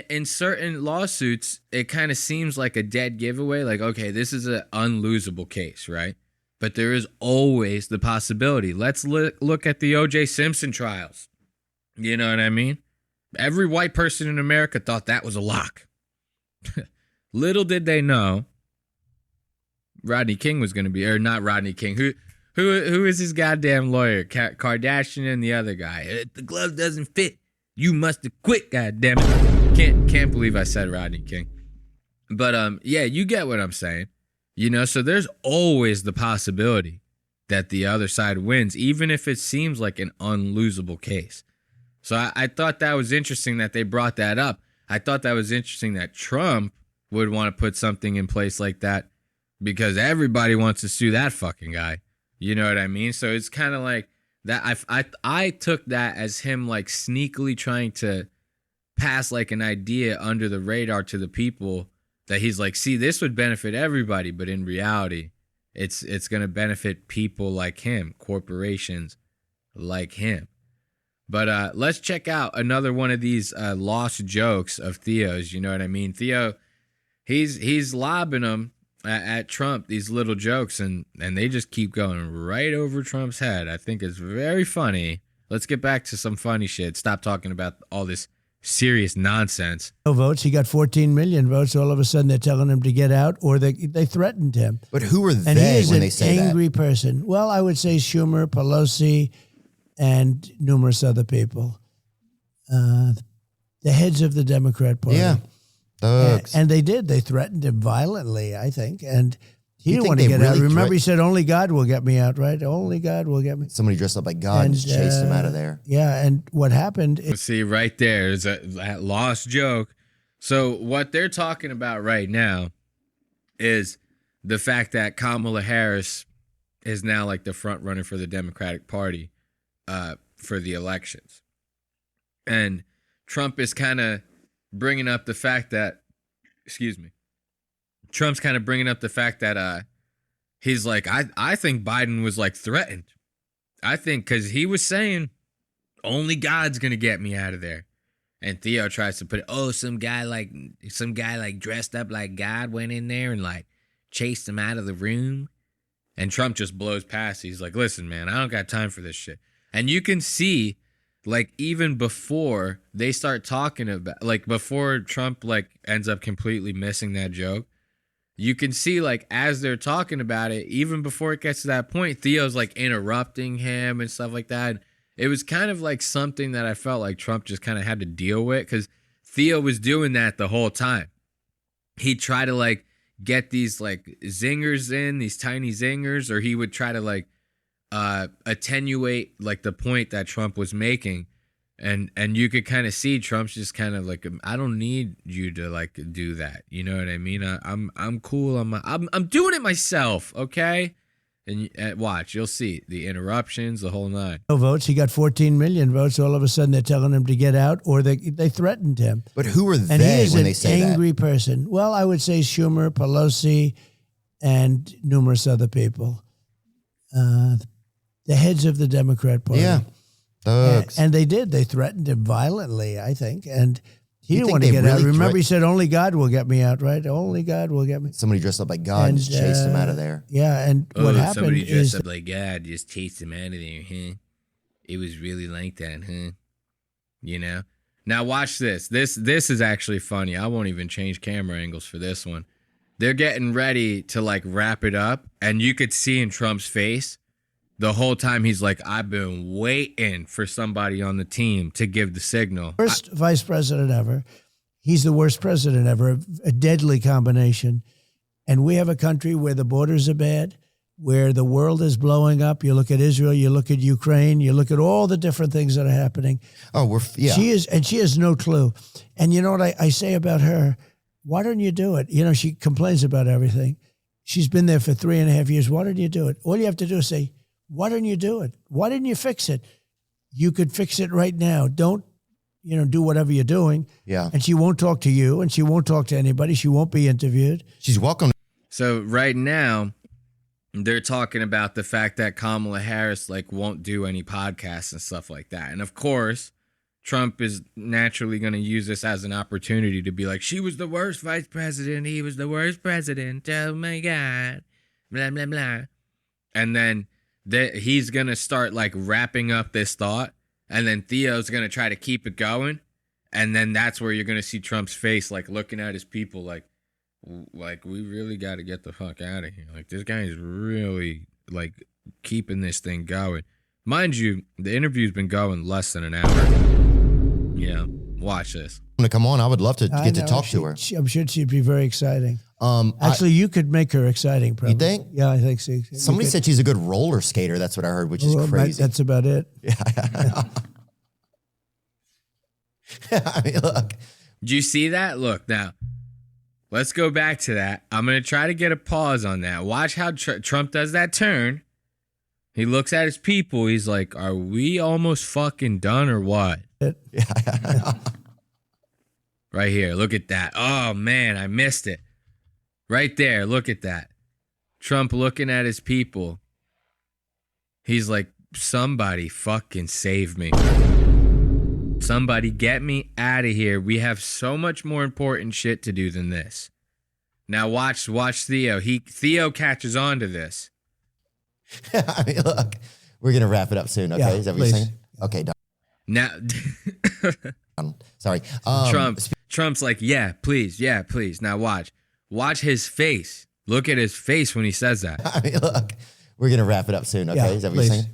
In certain lawsuits, it kind of seems like a dead giveaway. Like, okay, this is an unlosable case, right? But there is always the possibility. Let's look at the O.J. Simpson trials. You know what I mean? Every white person in America thought that was a lock. Little did they know Rodney King was going to be, or not Rodney King. Who is his goddamn lawyer? Kardashian and the other guy. If the glove doesn't fit, you must have quit, goddammit. Can't believe I said Rodney King. But yeah, you get what I'm saying. So there's always the possibility that the other side wins, even if it seems like an unlosable case. So I thought that was interesting that they brought that up. I thought that was interesting that Trump would want to put something in place like that because everybody wants to sue that fucking guy. You know what I mean? So it's kind of like that. I took that as him like sneakily trying to pass like an idea under the radar to the people that he's like, see, this would benefit everybody. But in reality, it's going to benefit people like him, corporations like him. But let's check out another one of these lost jokes of Theo's. You know what I mean? Theo, he's lobbing them at Trump, these little jokes, and they just keep going right over Trump's head. I think it's very funny. Let's get back to some funny shit. Stop talking about all this serious nonsense. No votes. He got 14 million votes. All of a sudden, they're telling him to get out, or they threatened him. But who are and they he is when an they say angry that? person. Well, I would say Schumer, Pelosi, and numerous other people. The heads of the Democrat Party. Yeah. Thugs. And they did. They threatened him violently, I think. And he You didn't think want to they get out. really Remember, he said, only God will get me out, right? Only God will get me. Somebody dressed up like God and just chased him out of there. Yeah, and what happened is... See, right there is that lost joke. So what they're talking about right now is the fact that Kamala Harris is now like the front runner for the Democratic Party for the elections. And Trump is kind of bringing up the fact that, Trump's kind of bringing up the fact that he's like, I think Biden was like threatened. I think because he was saying only God's going to get me out of there. And Theo tries to put it, some guy like dressed up like God went in there and like chased him out of the room. And Trump just blows past. He's like, listen, man, I don't got time for this shit. And you can see, like, even before they start talking about, like, before Trump, like, ends up completely missing that joke, you can see, like, as they're talking about it, even before it gets to that point, Theo's, like, interrupting him and stuff like that. It was kind of like something that I felt like Trump just kind of had to deal with because Theo was doing that the whole time. He'd try to, like, get these, like, zingers in, these tiny zingers, or he would try to, like, attenuate like the point that Trump was making, and you could kind of see Trump's just kind of like, I don't need you to like do that, you know what I mean? I'm cool. I'm doing it myself, okay? And watch, you'll see the interruptions, the whole nine. No votes. He got 14 million votes. All of a sudden, they're telling him to get out, or they threatened him. But who are and they he is when an they say angry that? person. Well, I would say Schumer, Pelosi, and numerous other people. The heads of the Democrat Party. Yeah. Thugs. And they did. They threatened him violently, I think. And he didn't think want to they get out. really Remember, he said, only God will get me out, right? Only God will get me. Somebody dressed up like God and just chased him out of there. Yeah, and what happened somebody dressed is... up like God just chased him out of there, huh? It was really like that, huh? You know? Now watch this. This is actually funny. I won't even change camera angles for this one. They're getting ready to like wrap it up, and you could see in Trump's face the whole time he's like, I've been waiting for somebody on the team to give the signal. Worst vice president ever. He's the worst president ever, a deadly combination. And we have a country where the borders are bad, where the world is blowing up. You look at Israel, you look at Ukraine, you look at all the different things that are happening. Oh, yeah. She has no clue. And you know what I say about her? why don't you do it? You know, she complains about everything. She's been there for 3.5 years. Why don't you do it? All you have to do is say, why don't you do it? Why didn't you fix it? You could fix it right now. Don't, do whatever you're doing. Yeah. And she won't talk to you, and she won't talk to anybody. She won't be interviewed. She's welcome. So right now, they're talking about the fact that Kamala Harris won't do any podcasts and stuff like that. And of course, Trump is naturally going to use this as an opportunity to be like, she was the worst vice president. He was the worst president. Oh my God. Blah, blah, blah. And then he's going to start wrapping up this thought. And then Theo's going to try to keep it going. And then that's where you're going to see Trump's face, looking at his people like, we really got to get the fuck out of here. This guy's really, keeping this thing going. Mind you, the interview's been going less than an hour. Yeah, watch this. To come on, I would love to get to talk to her. I'm sure she'd be very exciting. Actually, you could make her exciting, probably. You think? Yeah, I think so. Somebody said she's a good roller skater. That's what I heard, which is crazy. That's about it. Yeah. I mean, look. Do you see that? Look, now, let's go back to that. I'm going to try to get a pause on that. Watch how Trump does that turn. He looks at his people. He's like, are we almost fucking done or what? Right here. Look at that. Oh, man, I missed it. Right there. Look at that. Trump looking at his people. He's like, somebody fucking save me. Somebody get me out of here. We have so much more important shit to do than this. Now watch Theo. Theo catches on to this. I mean, look, we're going to wrap it up soon, okay? Yeah, is that what you're saying? Okay, done. Now, sorry. Trump's like, yeah, please. Now watch his face. Look at his face when he says that. I mean, look, we're going to wrap it up soon, okay? Yeah, is that what you're saying?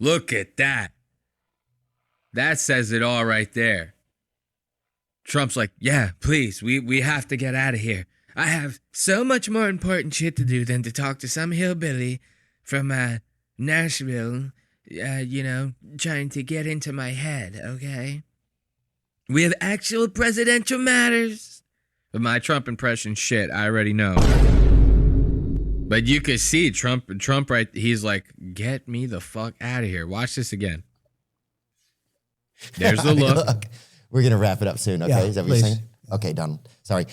Look at that. That says it all right there. Trump's like, yeah, please, we have to get out of here. I have so much more important shit to do than to talk to some hillbilly from Nashville, trying to get into my head, okay? We have actual presidential matters. But my Trump impression shit, I already know. But you could see Trump right, he's like, get me the fuck out of here. Watch this again. There's the look. Look, we're going to wrap it up soon, okay? Yeah, is that what you're saying? Okay, done. Sorry.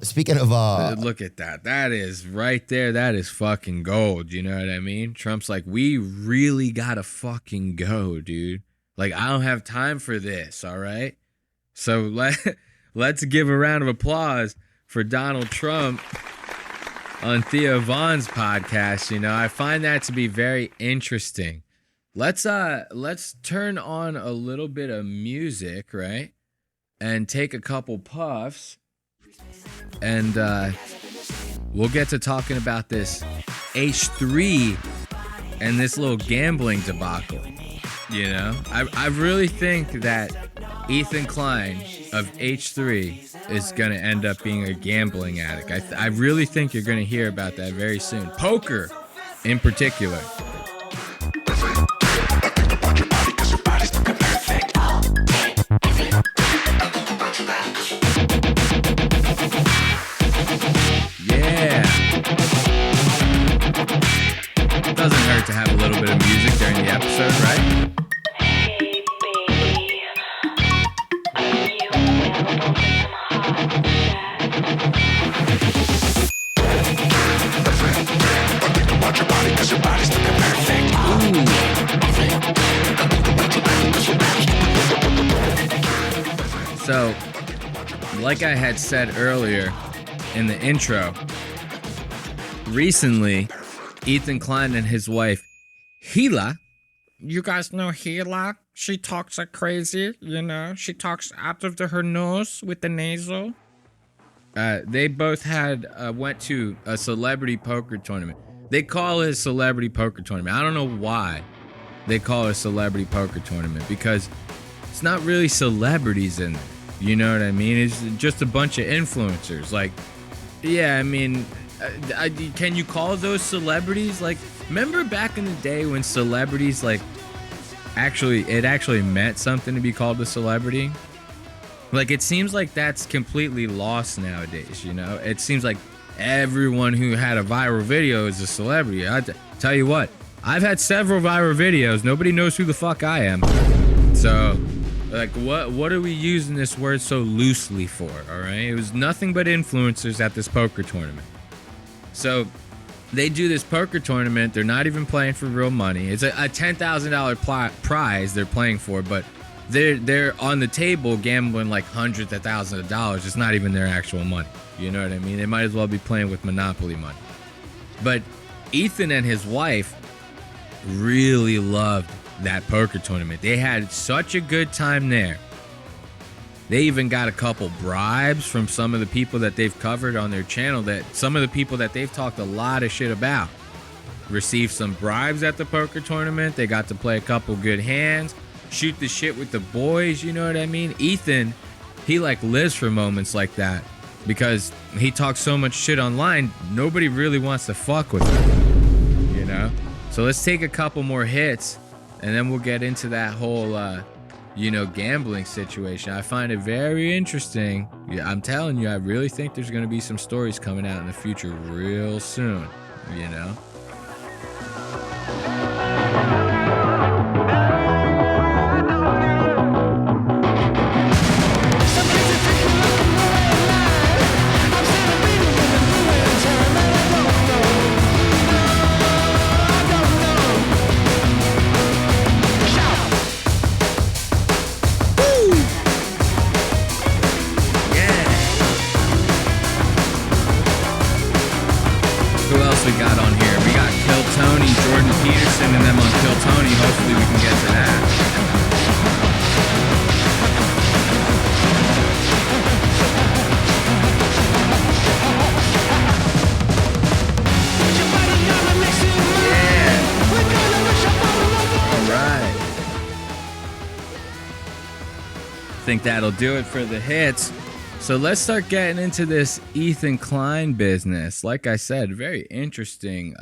Speaking of... look at that. That is right there. That is fucking gold. You know what I mean? Trump's like, we really got to fucking go, dude. I don't have time for this, all right? So let's give a round of applause for Donald Trump on Theo Von's podcast. I find that to be very interesting. Let's turn on a little bit of music, right? And take a couple puffs. And we'll get to talking about this H3 and this little gambling debacle. I really think that Ethan Klein of H3 is going to end up being a gambling addict. I really think you're going to hear about that very soon. Poker in particular. Doesn't hurt to have a little bit of music during the episode, right? So, like I had said earlier in the intro, recently, Ethan Klein and his wife, Hila. You guys know Hila? She talks like crazy, She talks out of her nose with the nasal. They both went to a celebrity poker tournament. They call it a celebrity poker tournament. I don't know why they call it a celebrity poker tournament, because it's not really celebrities in there. You know what I mean? It's just a bunch of influencers. Can you call those celebrities? Remember back in the day when celebrities, it actually meant something to be called a celebrity? Like, it seems like that's completely lost nowadays, you know? It seems like everyone who had a viral video is a celebrity. Tell you what, I've had several viral videos. Nobody knows who the fuck I am. So, like, what are we using this word so loosely for, all right? It was nothing but influencers at this poker tournament. So, they do this poker tournament. They're not even playing for real money. It's a $10,000 prize they're playing for, but they're on the table gambling like hundreds of thousands of dollars. It's not even their actual money. You know what I mean? They might as well be playing with Monopoly money. But Ethan and his wife really loved that poker tournament. They had such a good time there. They even got a couple bribes from some of the people that they've covered on their channel, that some of the people that they've talked a lot of shit about received some bribes at the poker tournament. They got to play a couple good hands, shoot the shit with the boys, you know what I mean? Ethan, he like lives for moments like that because he talks so much shit online, nobody really wants to fuck with him, you know? So let's take a couple more hits and then we'll get into that whole, gambling situation. I find it very interesting. Yeah, I'm telling you, I really think there's going to be some stories coming out in the future real soon, you know? We got on here. We got Kill Tony, Jordan Peterson, and them on Kill Tony. Hopefully we can get to that. Yeah. All right. I think that'll do it for the hits. So let's start getting into this Ethan Klein business. Like I said, very interesting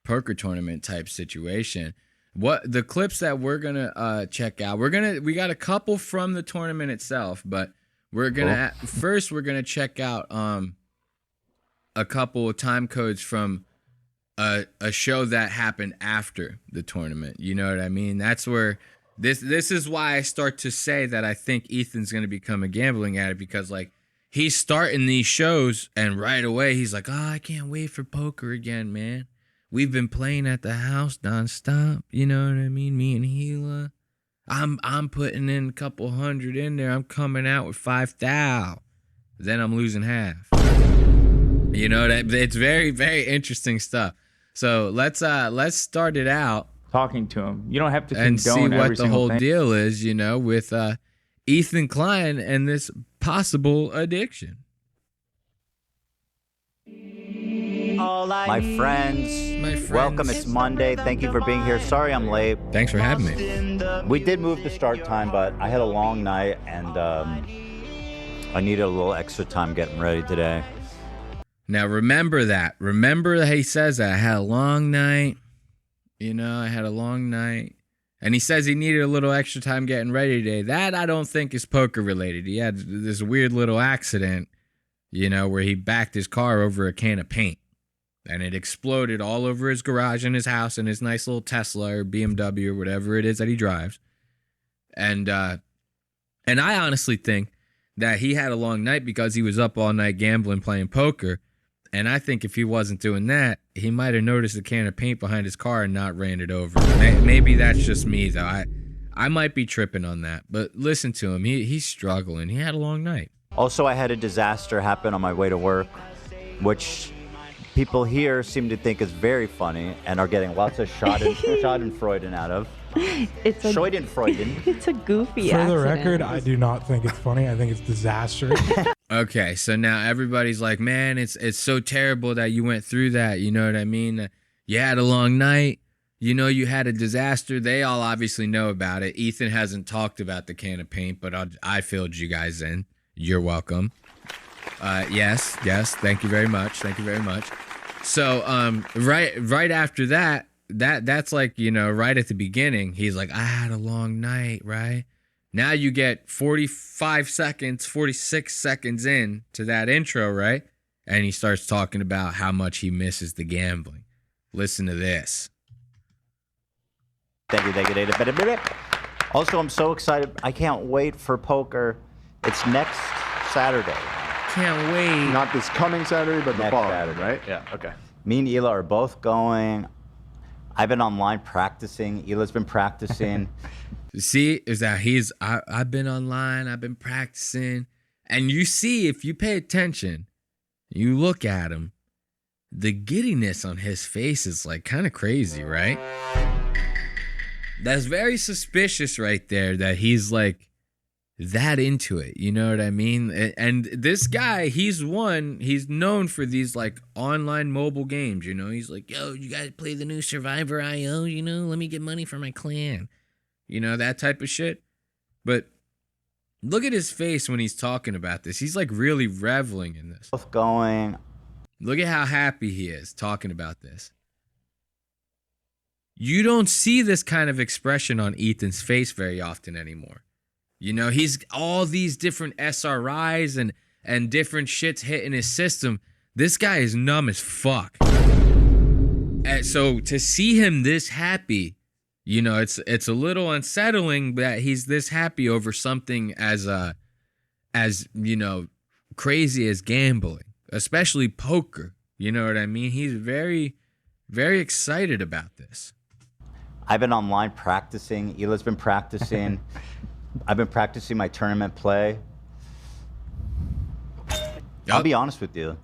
poker tournament type situation. What the clips that we're gonna check out? We got a couple from the tournament itself, but we're gonna first we're gonna check out a couple of time codes from a show that happened after the tournament. You know what I mean? That's where. This is why I start to say that I think Ethan's going to become a gambling addict, because like he's starting these shows and right away he's like, I can't wait for poker again, man. We've been playing at the house nonstop. You know what I mean? Me and Gila. I'm putting in a couple hundred in there. I'm coming out with 5,000. Then I'm losing half. You know, that it's very, very interesting stuff. So let's start it out. Talking to him. You don't have to condone and see what the whole thing. deal is, you know, with Ethan Klein and this possible addiction. My friends, welcome. It's Monday. Thank you for being here. Sorry I'm late. Thanks for having me. We did move the start time, but I had a long night and I needed a little extra time getting ready today. Now remember that. Remember that he says that I had a long night. You know, I had a long night. And he says he needed a little extra time getting ready today. That I don't think is poker related. He had this weird little accident, you know, where he backed his car over a can of paint. And it exploded all over his garage and his house and his nice little Tesla or BMW or whatever it is that he drives. And I honestly think that he had a long night because he was up all night gambling, playing poker. And I think if he wasn't doing that, he might have noticed a can of paint behind his car and not ran it over. Maybe that's just me, though. I might be tripping on that. But listen to him. He's struggling. He had a long night. Also, I had a disaster happen on my way to work, which people here seem to think is very funny and are getting lots of schadenfreude out of. It's a goofy For accident. the record, I do not think it's funny. I think it's disastrous. Okay, so now everybody's like, man, it's so terrible that you went through that. You know what I mean? You had a long night. You know, you had a disaster. They all obviously know about it. Ethan hasn't talked about the can of paint, but I filled you guys in. You're welcome. Yes. Thank you very much. So, right after that's like, you know, right at the beginning, he's like, I had a long night, right? Now you get 45 seconds, 46 seconds in to that intro, right? And he starts talking about how much he misses the gambling. Listen to this. Thank you. Also, I'm so excited. I can't wait for poker. It's next Saturday. Can't wait. Not this coming Saturday, but the Next following, Saturday. right? Yeah, okay. Me and Hila are both going. I've been online practicing. Hila's been practicing. See, is that I've been online, I've been practicing. And you see, if you pay attention, you look at him, the giddiness on his face is like kind of crazy, right? That's very suspicious right there that he's like that into it. You know what I mean? And this guy, he's known for these like online mobile games. You know, he's like, yo, you guys play the new Survivor IO? You know, let me get money for my clan. You know, that type of shit. But look at his face when he's talking about this. He's like really reveling in this. Both going. Look at how happy he is talking about this. You don't see this kind of expression on Ethan's face very often anymore. You know, he's all these different SRIs and different shits hitting his system. This guy is numb as fuck. And so to see him this happy, you know, it's a little unsettling that he's this happy over something as you know, crazy as gambling, especially poker. You know what I mean? He's very, very excited about this. I've been online practicing. Hila's been practicing. I've been practicing my tournament play. I'll be honest with you.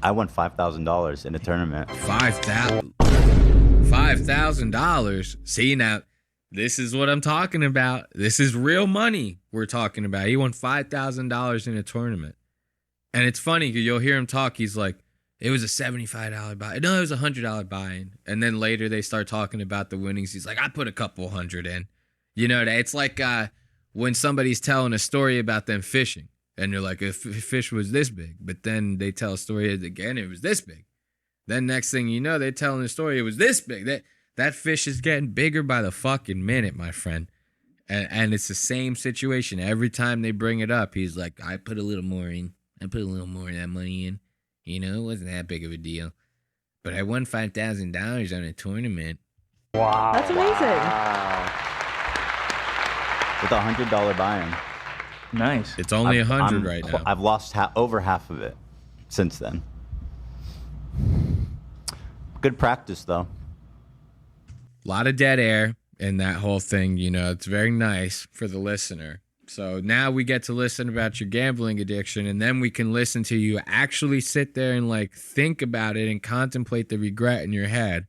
I won $5,000 in a tournament. $5,000. See, now, this is what I'm talking about. This is real money we're talking about. He won $5,000 in a tournament. And it's funny, you'll hear him talk. He's like, it was a $75 buy. No, it was a $100 buy-in. And then later they start talking about the winnings. He's like, I put a couple hundred in. You know, it's like when somebody's telling a story about them fishing. And they're like, if fish was this big. But then they tell a story again, it was this big. Then next thing you know, they're telling the story, it was this big. That fish is getting bigger by the fucking minute, my friend. And it's the same situation. Every time they bring it up, he's like, I put a little more in. I put a little more of that money in. You know, it wasn't that big of a deal. But I won $5,000 on a tournament. Wow. That's amazing. With a $100 buy-in. Nice. It's only 100 right now. I've lost over half of it since then. Good practice, though. A lot of dead air in that whole thing. You know, it's very nice for the listener. So now we get to listen about your gambling addiction, and then we can listen to you actually sit there and like think about it and contemplate the regret in your head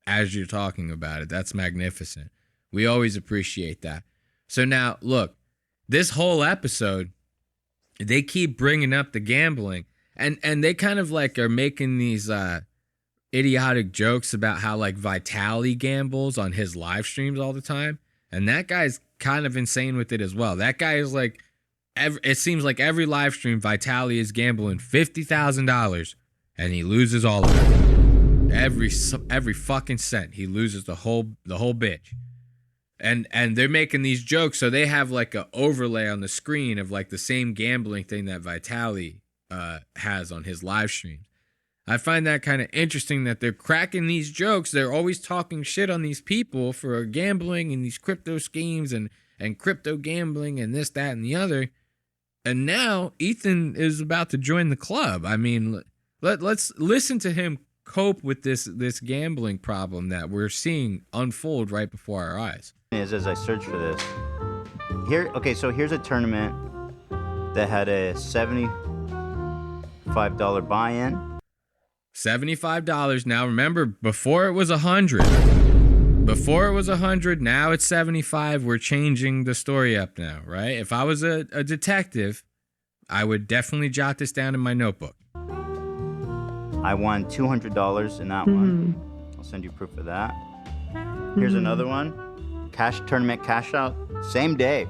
as you're talking about it. That's magnificent. We always appreciate that. So now, look, this whole episode, they keep bringing up the gambling, and they kind of like are making these idiotic jokes about how like Vitaly gambles on his live streams all the time. And that guy's kind of insane with it as well. That guy is like, it seems like every live stream, Vitaly is gambling $50,000 and he loses all of it. Every fucking cent. He loses the whole bitch. And they're making these jokes. So they have like a overlay on the screen of like the same gambling thing that Vitaly has on his live streams. I find that kind of interesting that they're cracking these jokes. They're always talking shit on these people for gambling and these crypto schemes and crypto gambling and this, that, and the other. And now Ethan is about to join the club. I mean, let's listen to him cope with this gambling problem that we're seeing unfold right before our eyes. As I search for this. So here's a tournament that had a $75 buy-in. $75. Now remember, before it was 100. Before it was 100, now it's 75. We're changing the story up now, right? If I was a detective, I would definitely jot this down in my notebook. I won $200 in that one. I'll send you proof of that. Here's another one. Cash tournament cash out. Same day.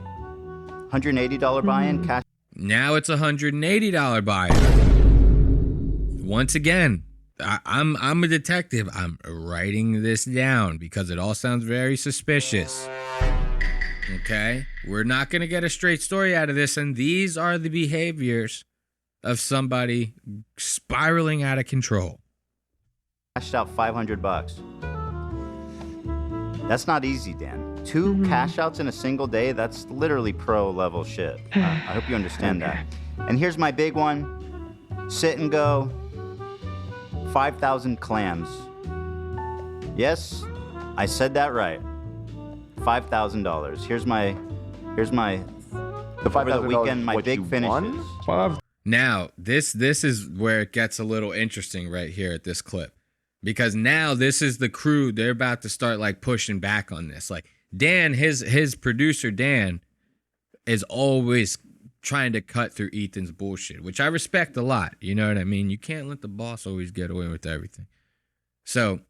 $180 buy-in. Cash. Now it's $180 buy-in. Once again, I'm a detective. I'm writing this down because it all sounds very suspicious. Okay? We're not going to get a straight story out of this, and these are the behaviors of somebody spiraling out of control. Cashed out $500. That's not easy, Dan. 2 cash outs in a single day, that's literally pro level shit. I hope you understand that. And here's my big one. Sit and go. 5,000 clams. Yes, I said that right. $5,000. Here's my The over the $5,000 weekend, my what big you finishes. won? Now, this is where it gets a little interesting right here at this clip. Because now this is the crew, they're about to start like pushing back on this. Like Dan, his producer Dan is always trying to cut through Ethan's bullshit, which I respect a lot. You know what I mean? You can't let the boss always get away with everything. So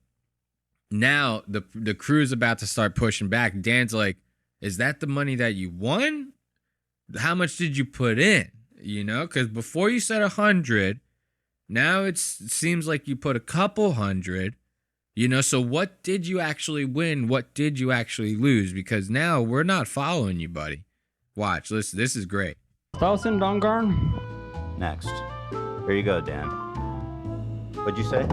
now the crew's about to start pushing back. Dan's like, is that the money that you won? How much did you put in? You know, because before you said 100, now it seems like you put a couple hundred. You know, so what did you actually win? What did you actually lose? Because now we're not following you, buddy. Watch, listen, this is great. 1,000 Dongarn? Next. Here you go, Dan. What'd you say?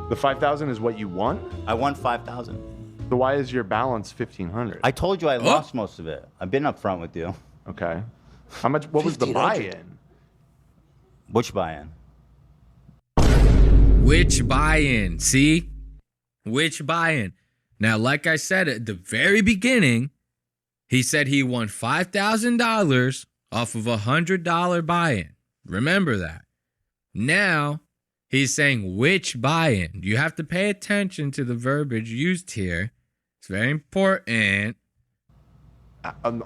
The 5,000 is what you won? I won 5,000. So why is your balance 1,500? I told you I lost most of it. I've been upfront with you. Okay. How much? What was the buy-in? Which buy-in? Which buy-in? See? Which buy-in? Now, like I said at the very beginning, he said he won $5,000 off of $100 buy-in. Remember that. Now, he's saying which buy-in. You have to pay attention to the verbiage used here. It's very important.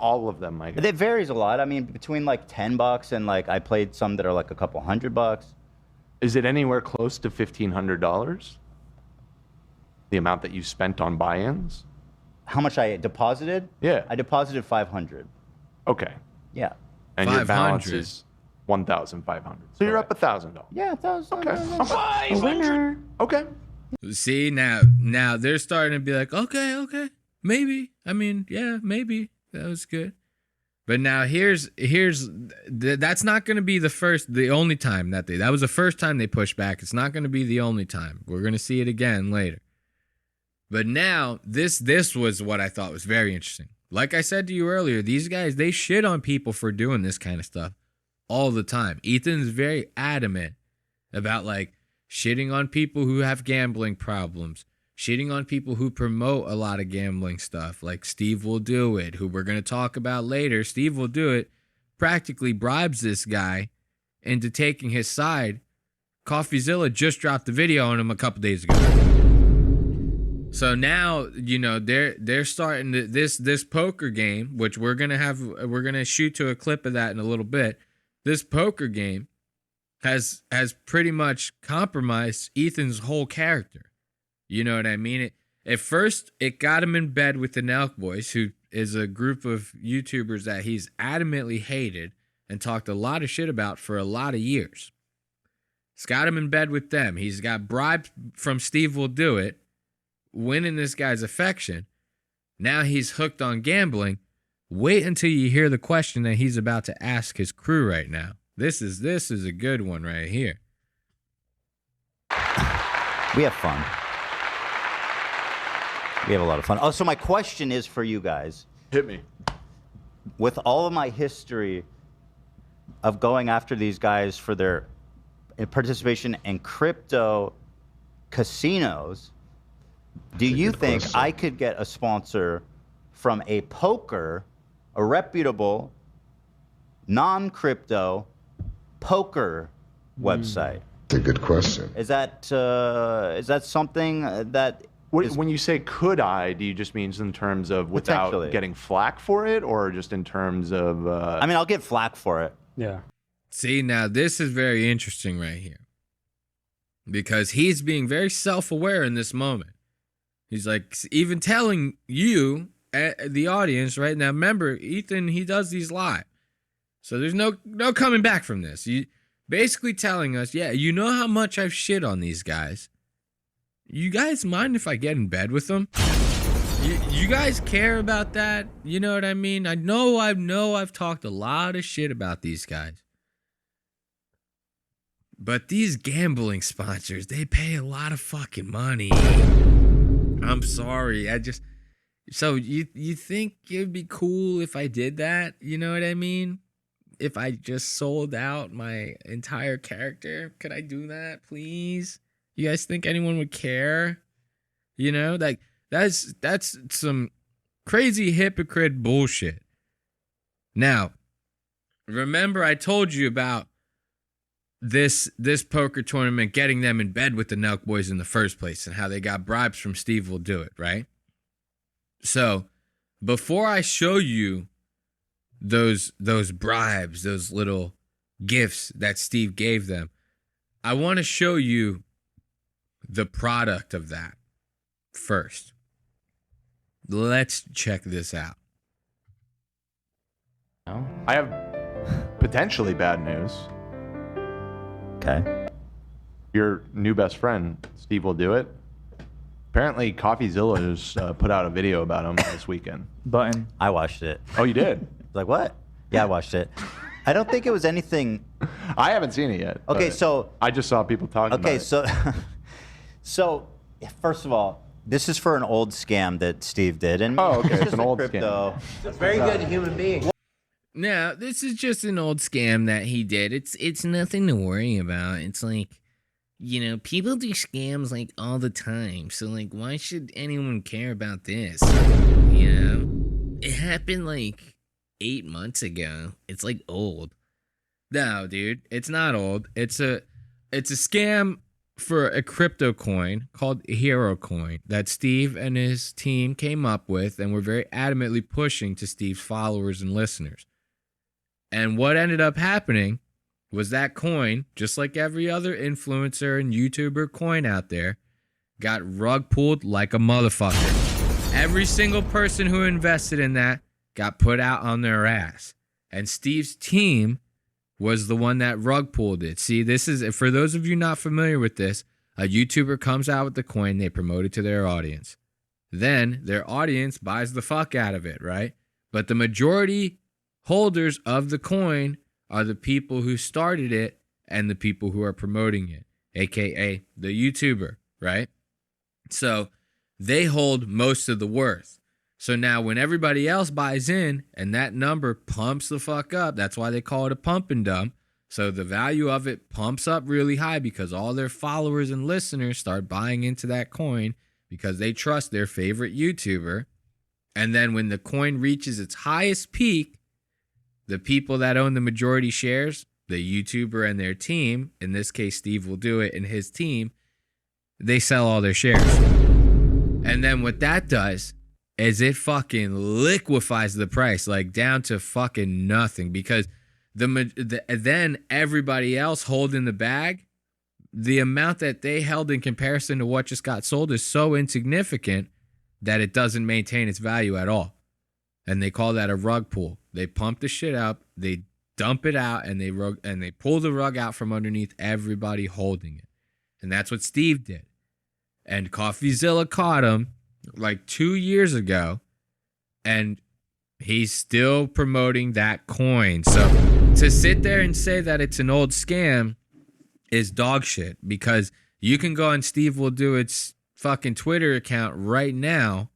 All of them, Mike. It varies a lot. I mean, between like $10 and like I played some that are like a couple $100. Is it anywhere close to $1,500? The amount that you spent on buy-ins? How much I deposited? Yeah. I deposited 500. Okay. Yeah. And your balance 500. is 1,500. So you're up $1,000. Yeah, that was Okay. A winner. Okay. See, now they're starting to be like, okay, maybe. I mean, yeah, maybe. That was good. But now that's not going to be the only time that was the first time they pushed back. It's not going to be the only time. We're going to see it again later. But now this was what I thought was very interesting. Like I said to you earlier, these guys, they shit on people for doing this kind of stuff all the time. Ethan's very adamant about like shitting on people who have gambling problems, shitting on people who promote a lot of gambling stuff, like SteveWillDoIt, who we're going to talk about later. SteveWillDoIt practically bribes this guy into taking his side. CoffeeZilla just dropped the video on him a couple days ago. So now, you know, they're starting this poker game, which we're gonna shoot to a clip of that in a little bit. This poker game has pretty much compromised Ethan's whole character. You know what I mean? At first, it got him in bed with the Nelk Boys, who is a group of YouTubers that he's adamantly hated and talked a lot of shit about for a lot of years. It's got him in bed with them. He's got bribes from SteveWillDoIt, winning this guy's affection. Now he's hooked on gambling. Wait until you hear the question that he's about to ask his crew right now. This is a good one right here. We have fun. We have a lot of fun. Oh, so my question is for you guys. Hit me. With all of my history of going after these guys for their participation in crypto casinos, do you think I could get a sponsor from a reputable, non-crypto poker website? That's a good question. Is that something that... When you say could I, do you just mean in terms of without getting flack for it, or just in terms of... I mean, I'll get flack for it. Yeah. See, now this is very interesting right here. Because he's being very self-aware in this moment. He's like, even telling you, the audience, right now, remember, Ethan, he does these live. So there's no coming back from this. You basically telling us, yeah, you know how much I've shit on these guys. You guys mind if I get in bed with them? You guys care about that? You know what I mean? I know I've talked a lot of shit about these guys. But these gambling sponsors, they pay a lot of fucking money. I'm sorry. So you think it'd be cool if I did that? You know what I mean? If I just sold out my entire character, could I do that, please? You guys think anyone would care? You know, like that's some crazy hypocrite bullshit. Now, remember I told you about this poker tournament getting them in bed with the Nelk Boys in the first place and how they got bribes from SteveWillDoIt, right? So, before I show you those bribes, those little gifts that Steve gave them, I want to show you the product of that first. Let's check this out. I have potentially bad news. Okay. Your new best friend, SteveWillDoIt. Apparently, CoffeeZilla just put out a video about him this weekend. Button. I watched it. Oh, you did? Like, what? Yeah, I watched it. I don't think it was anything. I haven't seen it yet. Okay, but so I just saw people talking about it. So first of all, this is for an old scam that Steve did, and Oh, okay, just it's an a old crypto. scam. Very good human being. Now, this is just an old scam that he did. It's nothing to worry about. It's like, you know, people do scams like all the time. So like, why should anyone care about this? You know, it happened like 8 months ago. It's like old. No, dude, it's not old. It's a scam for a crypto coin called Hero Coin that Steve and his team came up with and were very adamantly pushing to Steve's followers and listeners. And what ended up happening was that coin, just like every other influencer and YouTuber coin out there, got rug pulled like a motherfucker. Every single person who invested in that got put out on their ass. And Steve's team was the one that rug pulled it. See, this is, for those of you not familiar with this, a YouTuber comes out with the coin, they promote it to their audience. Then their audience buys the fuck out of it, right? But the majority holders of the coin are the people who started it and the people who are promoting it, aka the YouTuber, right? So they hold most of the worth. So now when everybody else buys in and that number pumps the fuck up, that's why they call it a pump and dump. So the value of it pumps up really high because all their followers and listeners start buying into that coin because they trust their favorite YouTuber. And then when the coin reaches its highest peak, the people that own the majority shares, the YouTuber and their team, in this case SteveWillDoIt and his team, they sell all their shares. And then what that does is it fucking liquefies the price, like down to fucking nothing, because then everybody else holding the bag, the amount that they held in comparison to what just got sold is so insignificant that it doesn't maintain its value at all. And they call that a rug pull. They pump the shit up, they dump it out, and they pull the rug out from underneath everybody holding it. And that's what Steve did. And CoffeeZilla caught him like 2 years ago, and he's still promoting that coin. So to sit there and say that it's an old scam is dog shit, because you can go on SteveWillDoIt's fucking Twitter account right now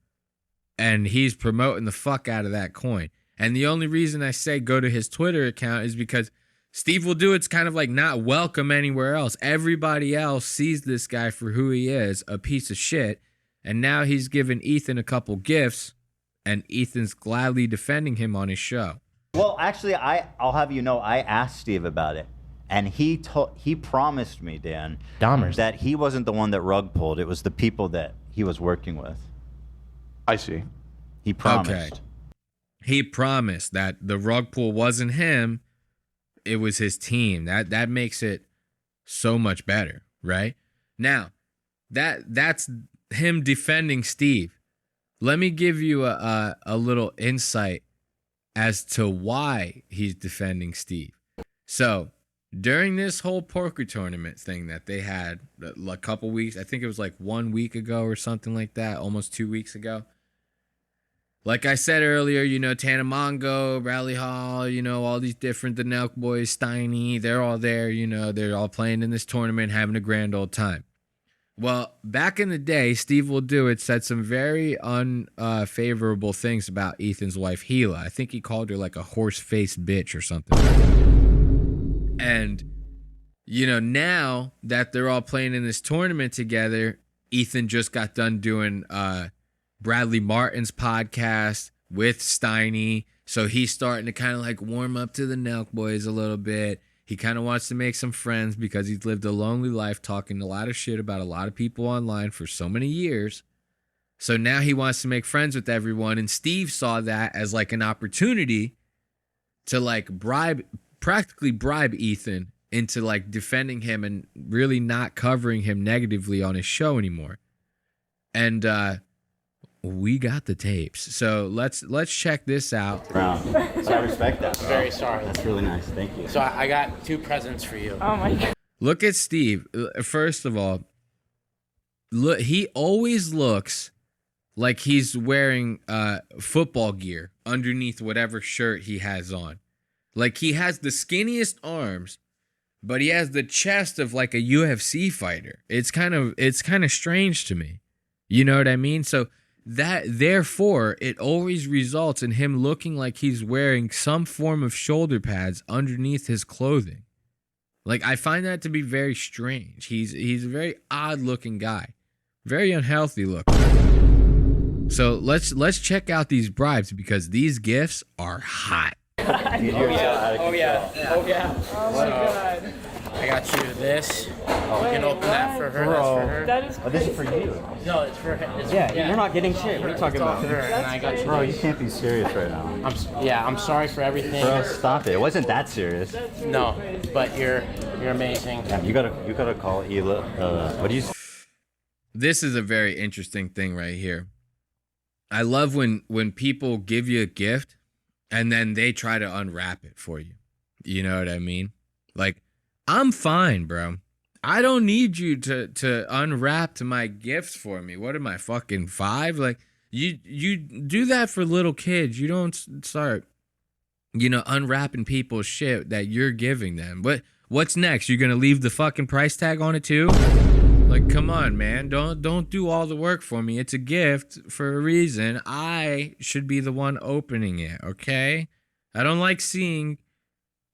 and he's promoting the fuck out of that coin. And the only reason I say go to his Twitter account is because SteveWillDoIt's kind of like not welcome anywhere else. Everybody else sees this guy for who he is, a piece of shit. And now he's given Ethan a couple gifts, and Ethan's gladly defending him on his show. Well, actually, I'll have you know, I asked Steve about it, and he promised me, Dan, that he wasn't the one that rug pulled. It was the people that he was working with. I see. He promised. Okay. He promised that the rug pull wasn't him, it was his team. That makes it so much better, right? Now, that's him defending Steve. Let me give you a little insight as to why he's defending Steve. So, during this whole poker tournament thing that they had a couple weeks, I think it was like 1 week ago or something like that, almost 2 weeks ago, Like I said earlier, you know, Tanamongo, Bradley Hall, you know, all these different, the Nelk boys, Steiny, they're all there, you know, they're all playing in this tournament, having a grand old time. Well, back in the day, SteveWillDoIt said some very unfavorable things about Ethan's wife, Gila. I think he called her like a horse-faced bitch or something. And, you know, now that they're all playing in this tournament together, Ethan just got done doing Bradley Martin's podcast with Steiny. So he's starting to kind of like warm up to the Nelk boys a little bit. He kind of wants to make some friends because he's lived a lonely life talking a lot of shit about a lot of people online for so many years. So now he wants to make friends with everyone. And Steve saw that as like an opportunity to like practically bribe Ethan into like defending him and really not covering him negatively on his show anymore. And we got the tapes. So let's check this out. Brown. So I respect that. I'm very sorry. That's really nice. Thank you. So I got 2 presents for you. Oh my God. Look at Steve. First of all, look, he always looks like he's wearing football gear underneath whatever shirt he has on. Like he has the skinniest arms, but he has the chest of like a UFC fighter. It's kind of strange to me. You know what I mean? So that therefore it always results in him looking like he's wearing some form of shoulder pads underneath his clothing. Like I find that to be very strange. He's a very odd looking guy. Very unhealthy looking. So let's check out these bribes because these gifts are hot. Oh yeah. Oh my God. I got you this. You can open that for her. That's for her. That is Oh, this is for you. No, it's for her. Yeah, you're not getting shit. What are you talking about? For her. And I got you. Bro, you can't be serious right now. I'm sorry for everything. Bro, stop it. It wasn't that serious. No, but you're amazing. Yeah, you gotta call Hila. What do you? This is a very interesting thing right here. I love when people give you a gift and then they try to unwrap it for you. You know what I mean? Like, I'm fine, bro. I don't need you to unwrap my gifts for me. What am I, fucking 5? Like, you do that for little kids. You don't start, you know, unwrapping people's shit that you're giving them. What's next? You're gonna leave the fucking price tag on it too? Like, come on, man. Don't do all the work for me. It's a gift for a reason. I should be the one opening it, okay? I don't like seeing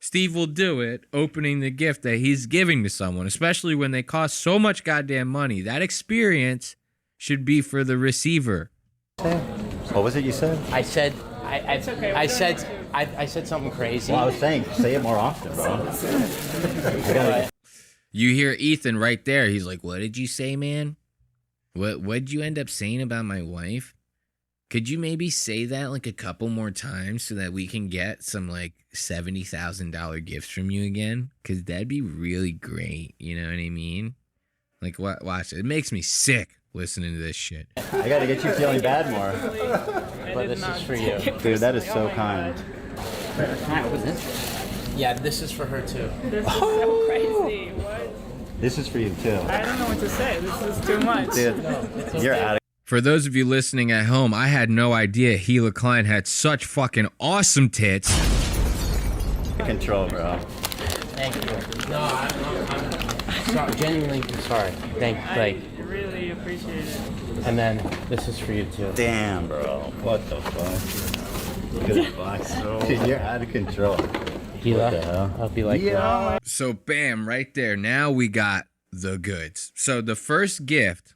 SteveWillDoIt opening the gift that he's giving to someone, especially when they cost so much goddamn money. That experience should be for the receiver. What was it you said? I said I said something crazy. Well, I was saying, say it more often, bro. You hear Ethan right there. He's like, "What did you say, man? What'd you end up saying about my wife? Could you maybe say that like a couple more times so that we can get some like $70,000 gifts from you again? Because that'd be really great. You know what I mean? Like, watch it. It makes me sick listening to this shit. I gotta get you feeling bad more. But this is for you. Dude, that is so kind. Yeah, this is for her too. This is so crazy. What? This is for you too. I don't know what to say. This is too much. Dude, you're out of For those of you listening at home, I had no idea Ethan Klein had such fucking awesome tits. control, bro. Thank you. No, I'm genuinely sorry. I really appreciate it. And then this is for you too. Damn, bro. What the fuck? Good fuck. Dude, you're out of control. Gila, What the hell? I'll be like that. So bam, right there. Now we got the goods. So the first gift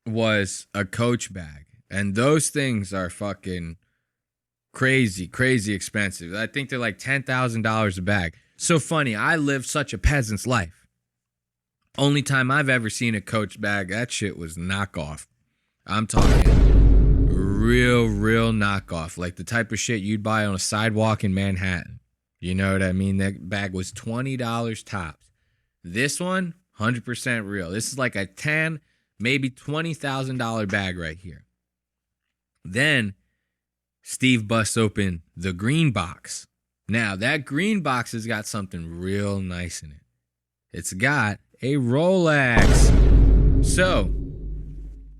was a Coach bag. And those things are fucking crazy expensive. I think they're like $10,000 a bag. So funny, I lived such a peasant's life. Only time I've ever seen a Coach bag, that shit was knockoff. I'm talking real knockoff. Like the type of shit you'd buy on a sidewalk in Manhattan. You know what I mean? That bag was $20 tops. This one, 100% real. This is like a $10,000, maybe $20,000 bag right here. Then Steve busts open the green box. Now, that green box has got something real nice in it. It's got a Rolex. So,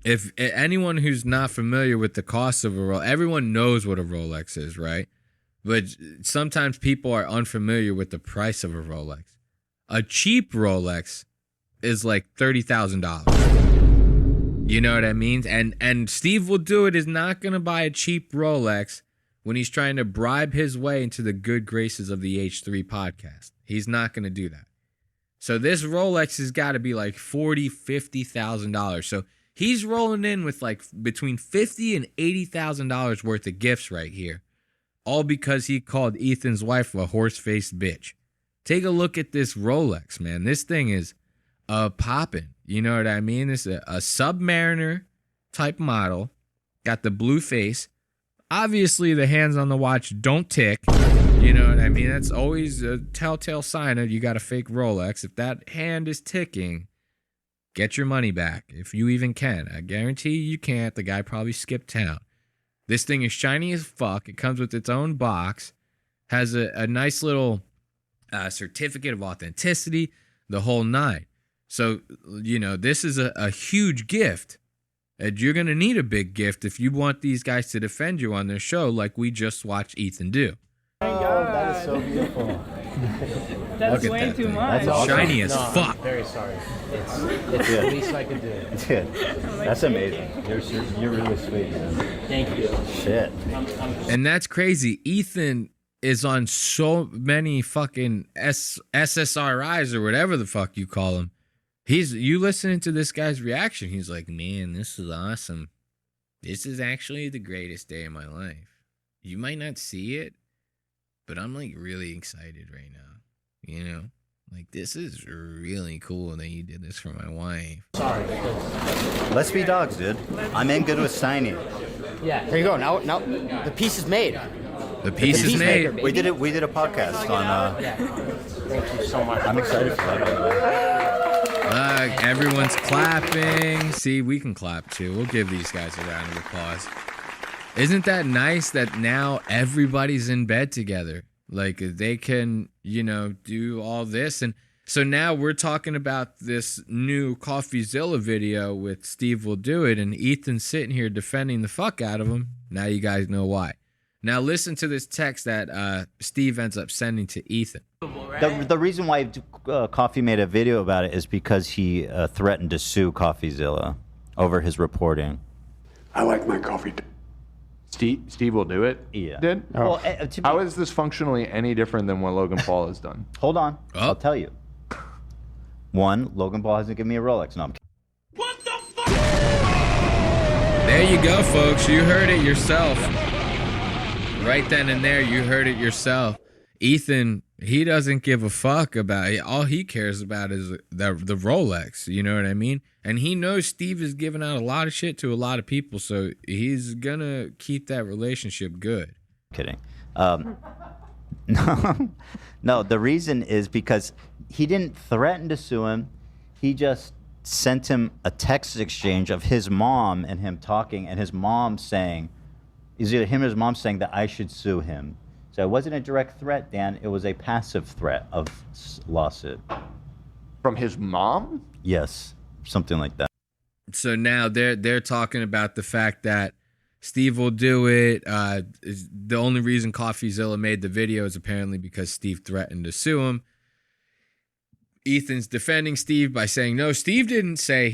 if anyone who's not familiar with the cost of a Rolex, everyone knows what a Rolex is, right? But sometimes people are unfamiliar with the price of a Rolex. A cheap Rolex is like $30,000. You know what I mean? And Steve Will Do It is not going to buy a cheap Rolex when he's trying to bribe his way into the good graces of the H3 podcast. He's not going to do that. So this Rolex has got to be like $40,000, $50,000. So he's rolling in with like between $50,000 and $80,000 worth of gifts right here. All because he called Ethan's wife a horse-faced bitch. Take a look at this Rolex, man. This thing is popping. You know what I mean? It's a Submariner type model. Got the blue face. Obviously, the hands on the watch don't tick. You know what I mean? That's always a telltale sign of you got a fake Rolex. If that hand is ticking, get your money back. If you even can. I guarantee you can't. The guy probably skipped town. This thing is shiny as fuck. It comes with its own box. Has a nice little certificate of authenticity. The whole nine. So, you know, this is a huge gift. And you're going to need a big gift if you want these guys to defend you on their show like we just watched Ethan do. Thank God. That is so beautiful. That's way too much. That's awesome. Shiny as fuck. I'm very sorry. It's the least I could do. Dude, that's amazing. You're really sweet, man. Thank you. Shit. And that's crazy. Ethan is on so many fucking SSRIs or whatever the fuck you call them. You listening to this guy's reaction, he's like, man, this is awesome. This is actually the greatest day of my life. You might not see it, but I'm like really excited right now. You know? Like, this is really cool that you did this for my wife. Sorry. Let's be dogs, dude. I'm in good with Steiny. Yeah, here you go. Now the piece is made. The piece is made. We did a podcast on Yeah. Thank you so much. I'm excited for that. Everyone's clapping. See, we can clap too. We'll give these guys a round of applause. Isn't that nice that now everybody's in bed together? Like, they can, you know, do all this. And so now we're talking about this new CoffeeZilla video with Steve Will Do It, and Ethan's sitting here defending the fuck out of him. Now you guys know why. Now listen to this text that Steve ends up sending to Ethan. The reason why Coffee made a video about it is because he threatened to sue CoffeeZilla over his reporting. I like my coffee. Steve Will Do It? Yeah. Did? Well, How is this functionally any different than what Logan Paul has done? Hold on. I'll tell you. One, Logan Paul hasn't given me a Rolex. No, I'm kidding. What the fuck? There you go, folks. You heard it yourself. Right then and there, you heard it yourself. Ethan, he doesn't give a fuck about it. All he cares about is the Rolex. You know what I mean? And he knows Steve is giving out a lot of shit to a lot of people, so he's gonna keep that relationship good. Kidding. No, the reason is because he didn't threaten to sue him. He just sent him a text exchange of his mom and him talking, and his mom saying, is either him or his mom saying that I should sue him. So it wasn't a direct threat, Dan. It was a passive threat of lawsuit. From his mom? Yes, something like that. So now they're talking about the fact that Steve Will Do It. The only reason CoffeeZilla made the video is apparently because Steve threatened to sue him. Ethan's defending Steve by saying, no, Steve didn't say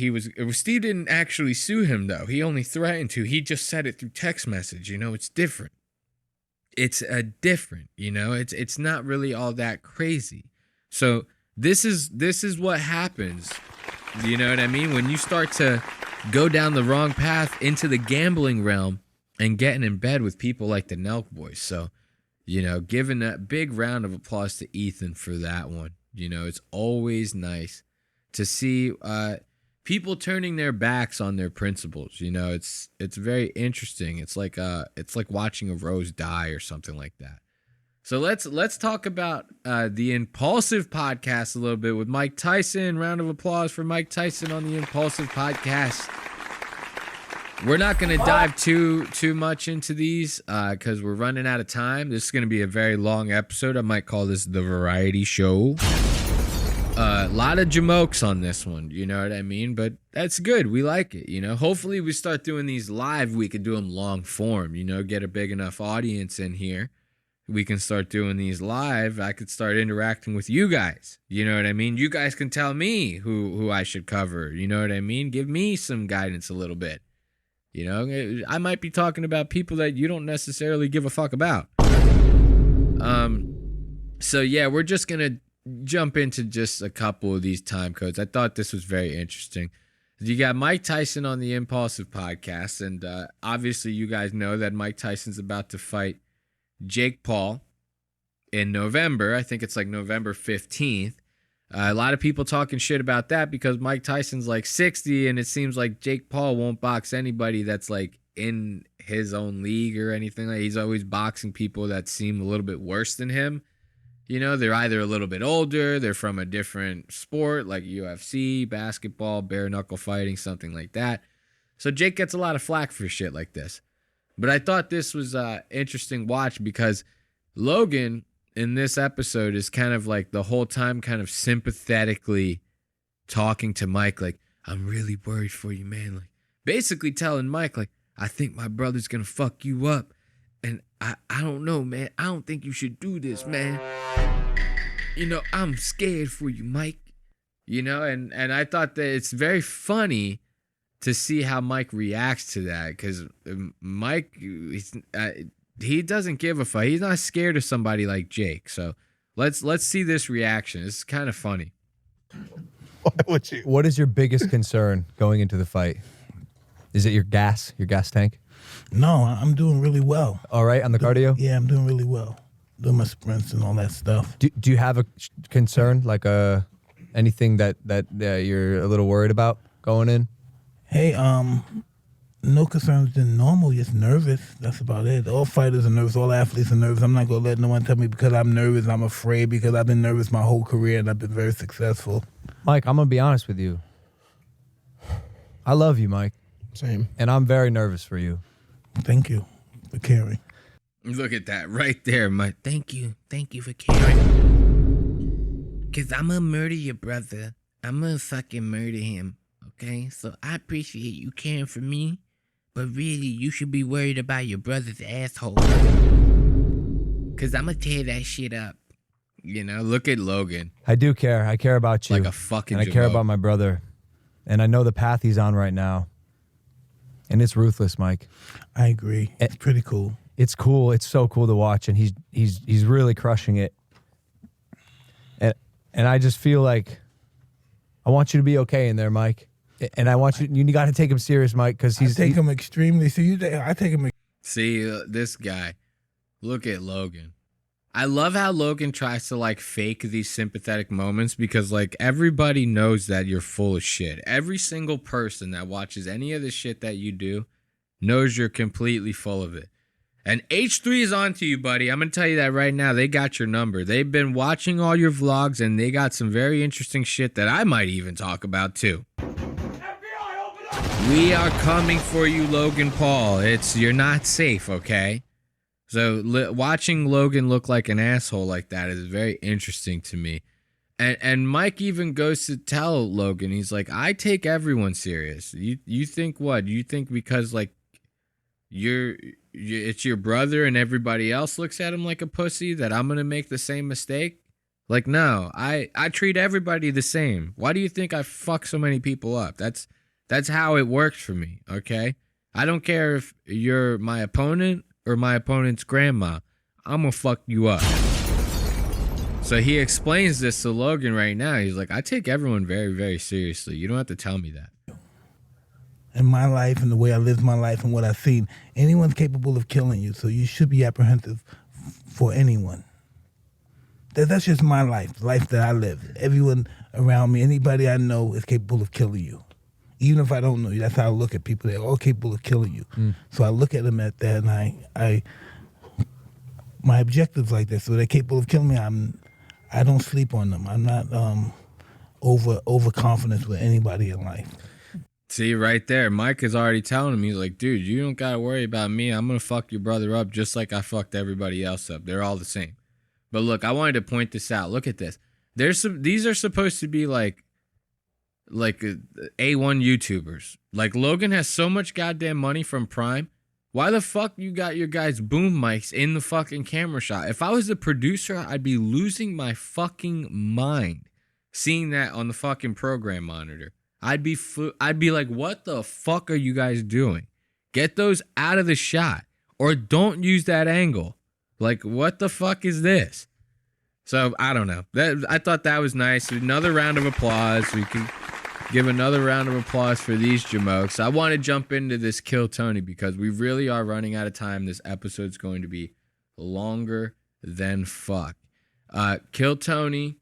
Steve didn't actually sue him, though. He only threatened to. He just said it through text message. You know, it's different. It's different, you know, it's not really all that crazy. So this is what happens. You know what I mean? When you start to go down the wrong path into the gambling realm and getting in bed with people like the Nelk Boys. So, you know, giving that big round of applause to Ethan for that one. You know, it's always nice to see people turning their backs on their principles. You know, it's very interesting. It's like watching a rose die or something like that. So let's talk about the Impulsive Podcast a little bit with Mike Tyson. Round of applause for Mike Tyson on the Impulsive Podcast. We're not going to dive too much into these because we're running out of time. This is going to be a very long episode. I might call this the variety show. A lot of jamokes on this one, you know what I mean? But that's good. We like it, you know? Hopefully we start doing these live. We could do them long form, you know, get a big enough audience in here. We can start doing these live. I could start interacting with you guys. You know what I mean? You guys can tell me who I should cover. You know what I mean? Give me some guidance a little bit. You know, I might be talking about people that you don't necessarily give a fuck about. So yeah, we're just going to jump into just a couple of these time codes. I thought this was very interesting. You got Mike Tyson on the Impulsive podcast, and obviously you guys know that Mike Tyson's about to fight Jake Paul in November. I think it's like November 15th. A lot of people talking shit about that because Mike Tyson's like 60, and it seems like Jake Paul won't box anybody that's like in his own league or anything. Like, he's always boxing people that seem a little bit worse than him. You know, they're either a little bit older, they're from a different sport like UFC, basketball, bare knuckle fighting, something like that. So Jake gets a lot of flack for shit like this. But I thought this was an interesting watch because Logan in this episode is kind of like the whole time kind of sympathetically talking to Mike like, I'm really worried for you, man. Like, basically telling Mike, like, I think my brother's going to fuck you up. And I don't know, man. I don't think you should do this, man. You know, I'm scared for you, Mike. You know, and I thought that it's very funny to see how Mike reacts to that, because Mike, he doesn't give a fuck. He's not scared of somebody like Jake. So let's see this reaction. It's kind of funny. What is your biggest concern going into the fight? Is it your gas tank? No, I'm doing really well. All right, on the cardio? Yeah, I'm doing really well. Doing my sprints and all that stuff. Do you have a concern, like anything that you're a little worried about going in? Hey, no concerns than normal, just nervous. That's about it. All fighters are nervous, all athletes are nervous. I'm not going to let no one tell me because I'm nervous, I'm afraid, because I've been nervous my whole career and I've been very successful. Mike, I'm going to be honest with you. I love you, Mike. Same. And I'm very nervous for you. Thank you for caring. Look at that right there, Mike. Thank you for caring. Because I'm going to murder your brother. I'm going to fucking murder him. Okay, so I appreciate you caring for me, but really, you should be worried about your brother's asshole. Because I'm going to tear that shit up. You know, look at Logan. I do care. I care about you. Like a fucking And I care jamoke. about my brother. And I know the path he's on right now. And it's ruthless, Mike. I agree. It's pretty cool. It's cool. It's so cool to watch, and he's really crushing it. And I just feel like I want you to be okay in there, Mike. And I want you got to take him serious, Mike, because I take him extremely. I take him. See, this guy. Look at Logan. I love how Logan tries to like fake these sympathetic moments because like everybody knows that you're full of shit. Every single person that watches any of the shit that you do knows you're completely full of it. And H3 is on to you, buddy. I'm going to tell you that right now. They got your number. They've been watching all your vlogs, and they got some very interesting shit that I might even talk about, too. We are coming for you, Logan Paul. You're not safe, okay? So watching Logan look like an asshole like that is very interesting to me. And Mike even goes to tell Logan, he's like, I take everyone serious. You think what? You think because, like, it's your brother and everybody else looks at him like a pussy that I'm going to make the same mistake? Like, no, I treat everybody the same. Why do you think I fuck so many people up? That's how it works for me, okay? I don't care if you're my opponent or my opponent's grandma. I'm going to fuck you up. So he explains this to Logan right now. He's like, I take everyone very, very seriously. You don't have to tell me that. In my life and the way I live my life and what I've seen, anyone's capable of killing you, so you should be apprehensive for anyone. That's just my life, the life that I live. Everyone around me, anybody I know is capable of killing you. Even if I don't know you, that's how I look at people. They're all capable of killing you. So I look at them at that, and I my objective's like this. So they're capable of killing me. I don't sleep on them. I'm not overconfident with anybody in life. See, right there, Mike is already telling him, he's like, dude, you don't got to worry about me. I'm going to fuck your brother up just like I fucked everybody else up. They're all the same. But look, I wanted to point this out. Look at this. These are supposed to be like A1 YouTubers. Like Logan has so much goddamn money from Prime. Why the fuck you got your guys' boom mics in the fucking camera shot? If I was the producer, I'd be losing my fucking mind seeing that on the fucking program monitor. I'd be like, what the fuck are you guys doing? Get those out of the shot or don't use that angle. Like, what the fuck is this? So I don't know. I thought that was nice. Another round of applause. We can give another round of applause for these jamokes. I want to jump into this Kill Tony because we really are running out of time. This episode's going to be longer than fuck. Kill Tony,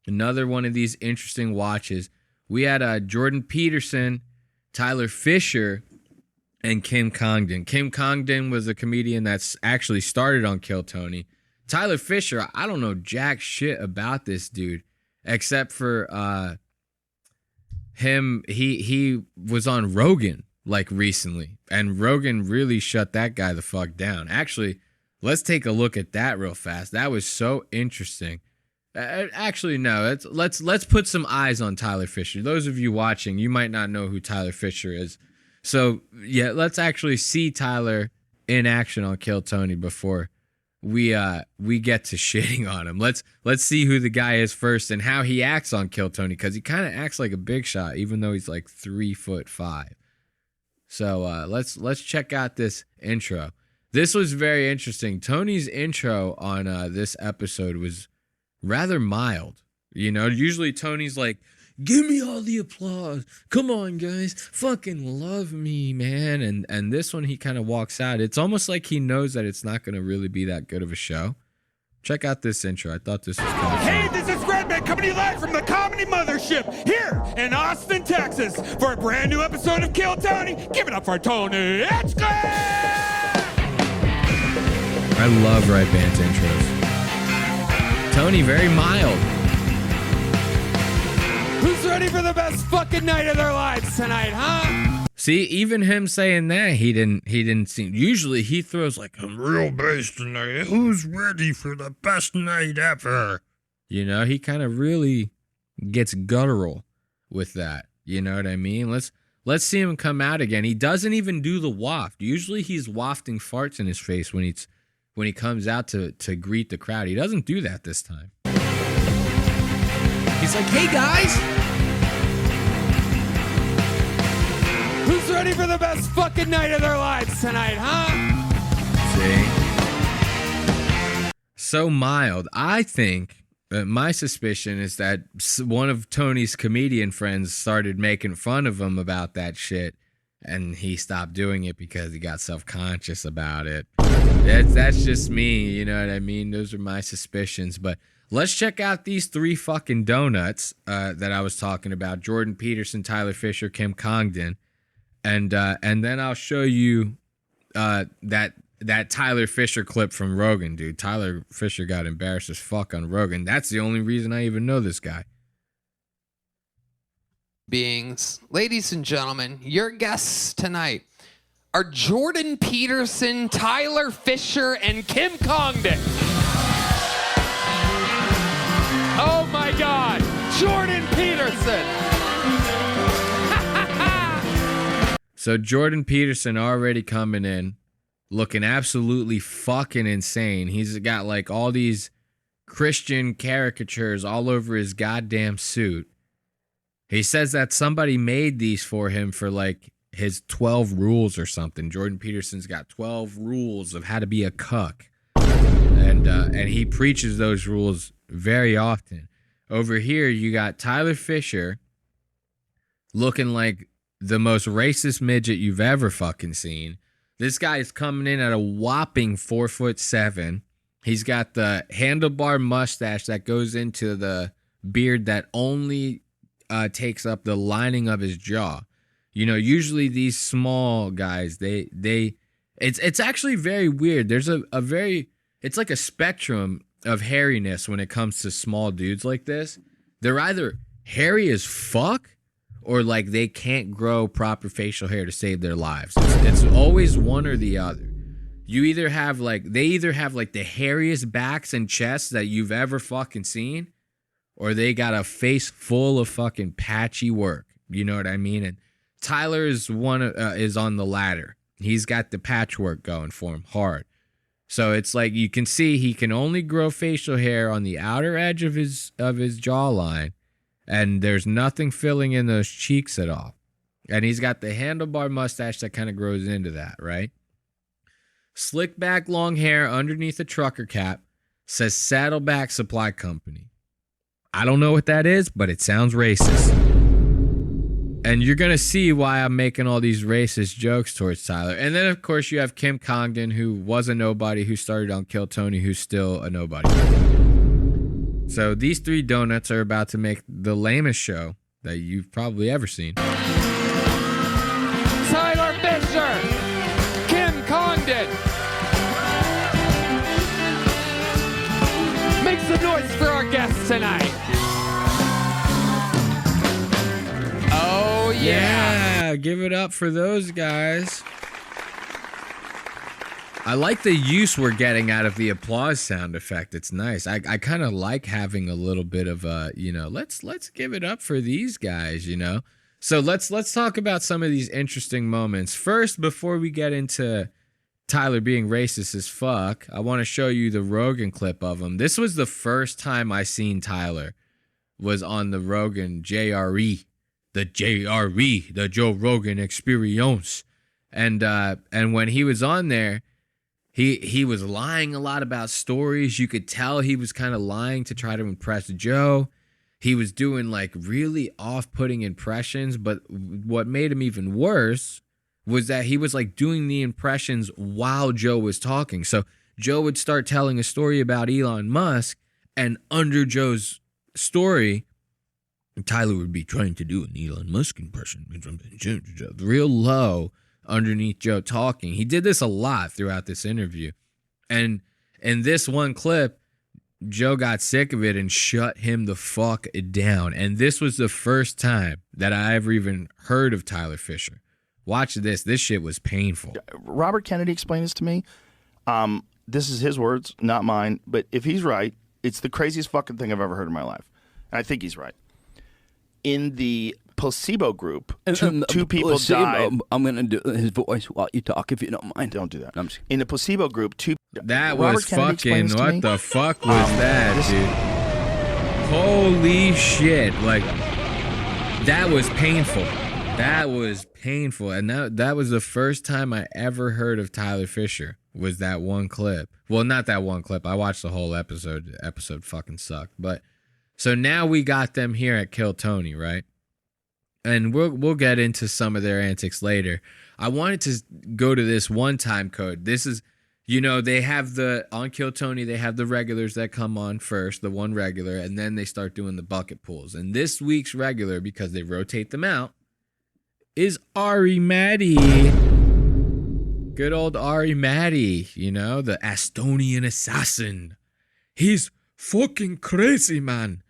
another one of these interesting watches. We had Jordan Peterson, Tyler Fishcer, and Kim Kongdon. Kim Kongdon was a comedian that's actually started on Kill Tony. Tyler Fishcer, I don't know jack shit about this dude, except for him. He was on Rogan like recently, and Rogan really shut that guy the fuck down. Actually, let's take a look at that real fast. That was so interesting. Actually, no. Let's put some eyes on Tyler Fishcer. Those of you watching, you might not know who Tyler Fishcer is. So yeah, let's actually see Tyler in action on Kill Tony before we get to shitting on him. Let's see who the guy is first and how he acts on Kill Tony, because he kind of acts like a big shot, even though he's like 3'5". So let's check out this intro. This was very interesting. Tony's intro on this episode was rather mild. You know, usually Tony's like, give me all the applause. Come on, guys. Fucking love me, man. And this one, he kind of walks out. It's almost like he knows that it's not going to really be that good of a show. Check out this intro. I thought this was kind of Hey, this is Redman coming to you live from the Comedy Mothership here in Austin, Texas for a brand new episode of Kill Tony. Give it up for Tony H3’s! I love Right Band's intros. Tony, very mild. Who's ready for the best fucking night of their lives tonight, huh? See, even him saying that, he didn't seem. Usually he throws like, I'm real based tonight. Who's ready for the best night ever? You know, he kind of really gets guttural with that. You know what I mean? Let's see him come out again. He doesn't even do the waft. Usually he's wafting farts in his face when he comes out to greet the crowd. He doesn't do that this time. He's like, hey guys! Who's ready for the best fucking night of their lives tonight, huh? See? So mild. I think that my suspicion is that one of Tony's comedian friends started making fun of him about that shit, and he stopped doing it because he got self-conscious about it. That's just me, you know what I mean? Those are my suspicions, but let's check out these three fucking donuts that I was talking about. Jordan Peterson, Tyler Fishcer, Kim Kongdon. And then I'll show you that Tyler Fishcer clip from Rogan, dude. Tyler Fishcer got embarrassed as fuck on Rogan. That's the only reason I even know this guy. Beings, ladies and gentlemen, your guests tonight are Jordan Peterson, Tyler Fishcer, and Kim Kongdon. Oh my God, Jordan Peterson. So Jordan Peterson already coming in, looking absolutely fucking insane. He's got like all these Christian caricatures all over his goddamn suit. He says that somebody made these for him for like his 12 rules or something. Jordan Peterson's got 12 rules of how to be a cuck. And he preaches those rules very often. Over here, you got Tyler Fishcer looking like the most racist midget you've ever fucking seen. This guy is coming in at a whopping 4'7". He's got the handlebar mustache that goes into the beard that only takes up the lining of his jaw. You know, usually these small guys, it's actually very weird. There's it's like a spectrum of hairiness when it comes to small dudes like this. They're either hairy as fuck or like they can't grow proper facial hair to save their lives. It's always one or the other. They either have like the hairiest backs and chests that you've ever fucking seen, or they got a face full of fucking patchy work. You know what I mean? And Tyler is is on the latter. He's got the patchwork going for him hard. So it's like you can see he can only grow facial hair on the outer edge of his jawline, and there's nothing filling in those cheeks at all. And he's got the handlebar mustache that kind of grows into that, right? Slick back long hair underneath a trucker cap, says Saddleback Supply Company. I don't know what that is, but it sounds racist. And you're going to see why I'm making all these racist jokes towards Tyler. And then, of course, you have Kim Kongdon, who was a nobody, who started on Kill Tony, who's still a nobody. So these three donuts are about to make the lamest show that you've probably ever seen. Tyler Fishcer, Kim Kongdon. Make some noise for our guests tonight. Oh, Yeah, give it up for those guys. I like the use we're getting out of the applause sound effect. It's nice. I kind of like having a little bit of a, let's give it up for these guys, So let's talk about some of these interesting moments. First, before we get into Tyler being racist as fuck, I want to show you the Rogan clip of him. This was the first time I seen Tyler was on the Rogan JRE. The JRE, the Joe Rogan Experience. And when he was on there, he was lying a lot about stories. You could tell he was kind of lying to try to impress Joe. He was doing like really off-putting impressions, but what made him even worse was that he was like doing the impressions while Joe was talking. So Joe would start telling a story about Elon Musk, and under Joe's story, Tyler would be trying to do an Elon Musk impression, real low underneath Joe talking. He did this a lot throughout this interview. And in this one clip, Joe got sick of it and shut him the fuck down. And this was the first time that I ever even heard of Tyler Fishcer. Watch this. This shit was painful. Robert Kennedy explained this to me. This is his words, not mine. But if he's right, it's the craziest fucking thing I've ever heard in my life. And I think he's right. In the placebo group, two people died. I'm going to do his voice while you talk, if you don't mind. Don't do that. In the placebo group, That was fucking, what the fuck was that, dude? Holy shit. Like, that was painful. That was painful. And that was the first time I ever heard of Tyler Fishcer, was that one clip. Well, not that one clip. I watched the whole episode. The episode fucking sucked. But so now we got them here at Kill Tony, right? And we'll get into some of their antics later. I wanted to go to this one time code. This is, they have on Kill Tony, they have the regulars that come on first, the one regular, and then they start doing the bucket pulls. And this week's regular, because they rotate them out, is Ari Maddie. Good old Ari Maddie, the Estonian assassin. He's fucking crazy, man.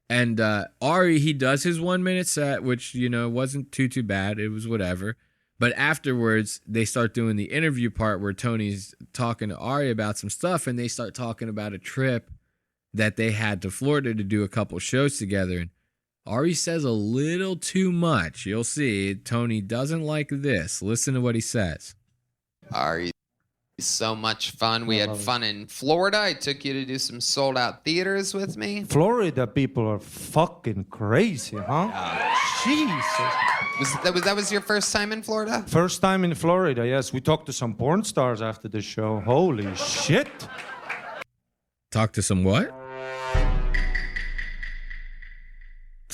And Ari, he does his 1 minute set, which, wasn't too bad. It was whatever. But afterwards, they start doing the interview part where Tony's talking to Ari about some stuff, and they start talking about a trip that they had to Florida to do a couple shows together. And Ari says a little too much. You'll see. Tony doesn't like this. Listen to what he says. Ari, so much fun. We had fun in Florida. I took you to do some sold out theaters with me. Florida people are fucking crazy, huh? Jesus. That was your first time in Florida? First time in Florida, yes. We talked to some porn stars after the show. Holy shit. Talk to some what?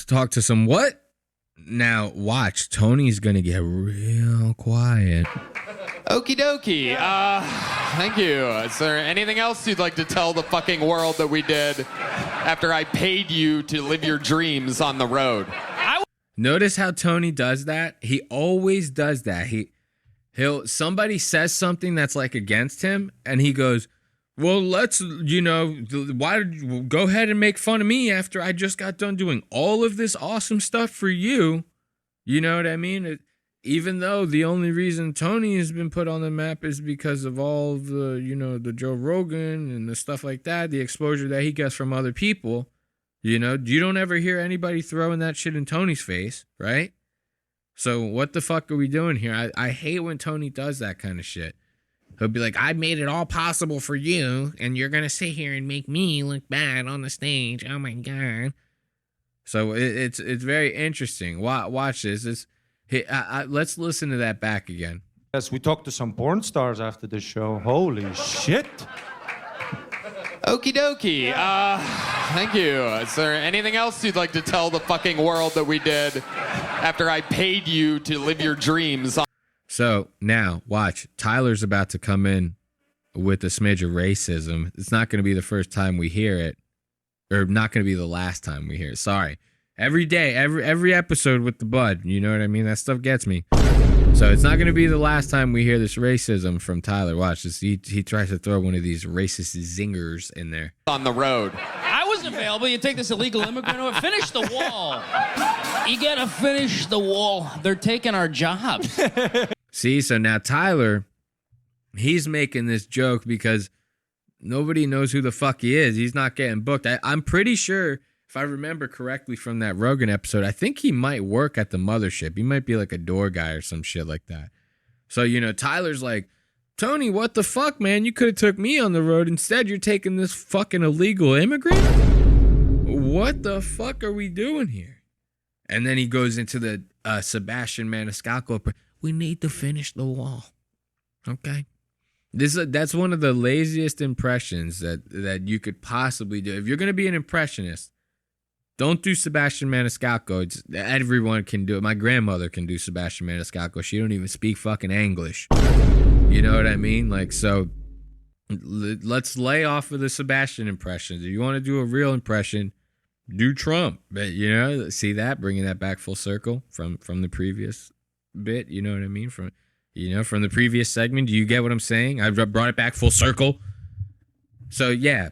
Talk to some what? Now, watch. Tony's going to get real quiet. Okie dokie. Thank you. Is there anything else you'd like to tell the fucking world that we did after I paid you to live your dreams on the road? Notice how Tony does that? He always does that. Somebody says something that's like against him, and he goes, well, let's, why did you go ahead and make fun of me after I just got done doing all of this awesome stuff for you? You know what I mean? Even though the only reason Tony has been put on the map is because of all the, the Joe Rogan and the stuff like that, the exposure that he gets from other people, You know, you don't ever hear anybody throwing that shit in Tony's face, right? So what the fuck are we doing here? I hate when Tony does that kind of shit. He'll be like, I made it all possible for you, and you're going to sit here and make me look bad on the stage. Oh, my God. So it's very interesting. Watch this. Let's listen to that back again. Yes, we talked to some porn stars after the show. Holy shit. Okie dokie. Thank you. Is there anything else you'd like to tell the fucking world that we did after I paid you to live your dreams? So now, watch. Tyler's about to come in with a smidge of racism. It's not going to be the first time we hear it, or not going to be the last time we hear it. Sorry. Every day, every episode with the bud. You know what I mean? That stuff gets me. So it's not going to be the last time we hear this racism from Tyler. Watch this. He tries to throw one of these racist zingers in there. On the road. I was available. You take this illegal immigrant over. Finish the wall. You got to finish the wall. They're taking our jobs. See, so now Tyler, he's making this joke because nobody knows who the fuck he is. He's not getting booked. I'm pretty sure, if I remember correctly from that Rogan episode, I think he might work at the mothership. He might be like a door guy or some shit like that. So, you know, Tyler's like, Tony, what the fuck, man? You could have took me on the road. Instead, you're taking this fucking illegal immigrant? What the fuck are we doing here? And then he goes into the Sebastian Maniscalco. We need to finish the wall. Okay? That's one of the laziest impressions that you could possibly do. If you're going to be an impressionist, don't do Sebastian Maniscalco. Everyone can do it. My grandmother can do Sebastian Maniscalco. She don't even speak fucking English. You know what I mean? Like, so let's lay off of the Sebastian impressions. If you want to do a real impression, do Trump. But, you know, see that? Bringing that back full circle from the previous bit. You know what I mean? From the previous segment. Do you get what I'm saying? I brought it back full circle. So, yeah.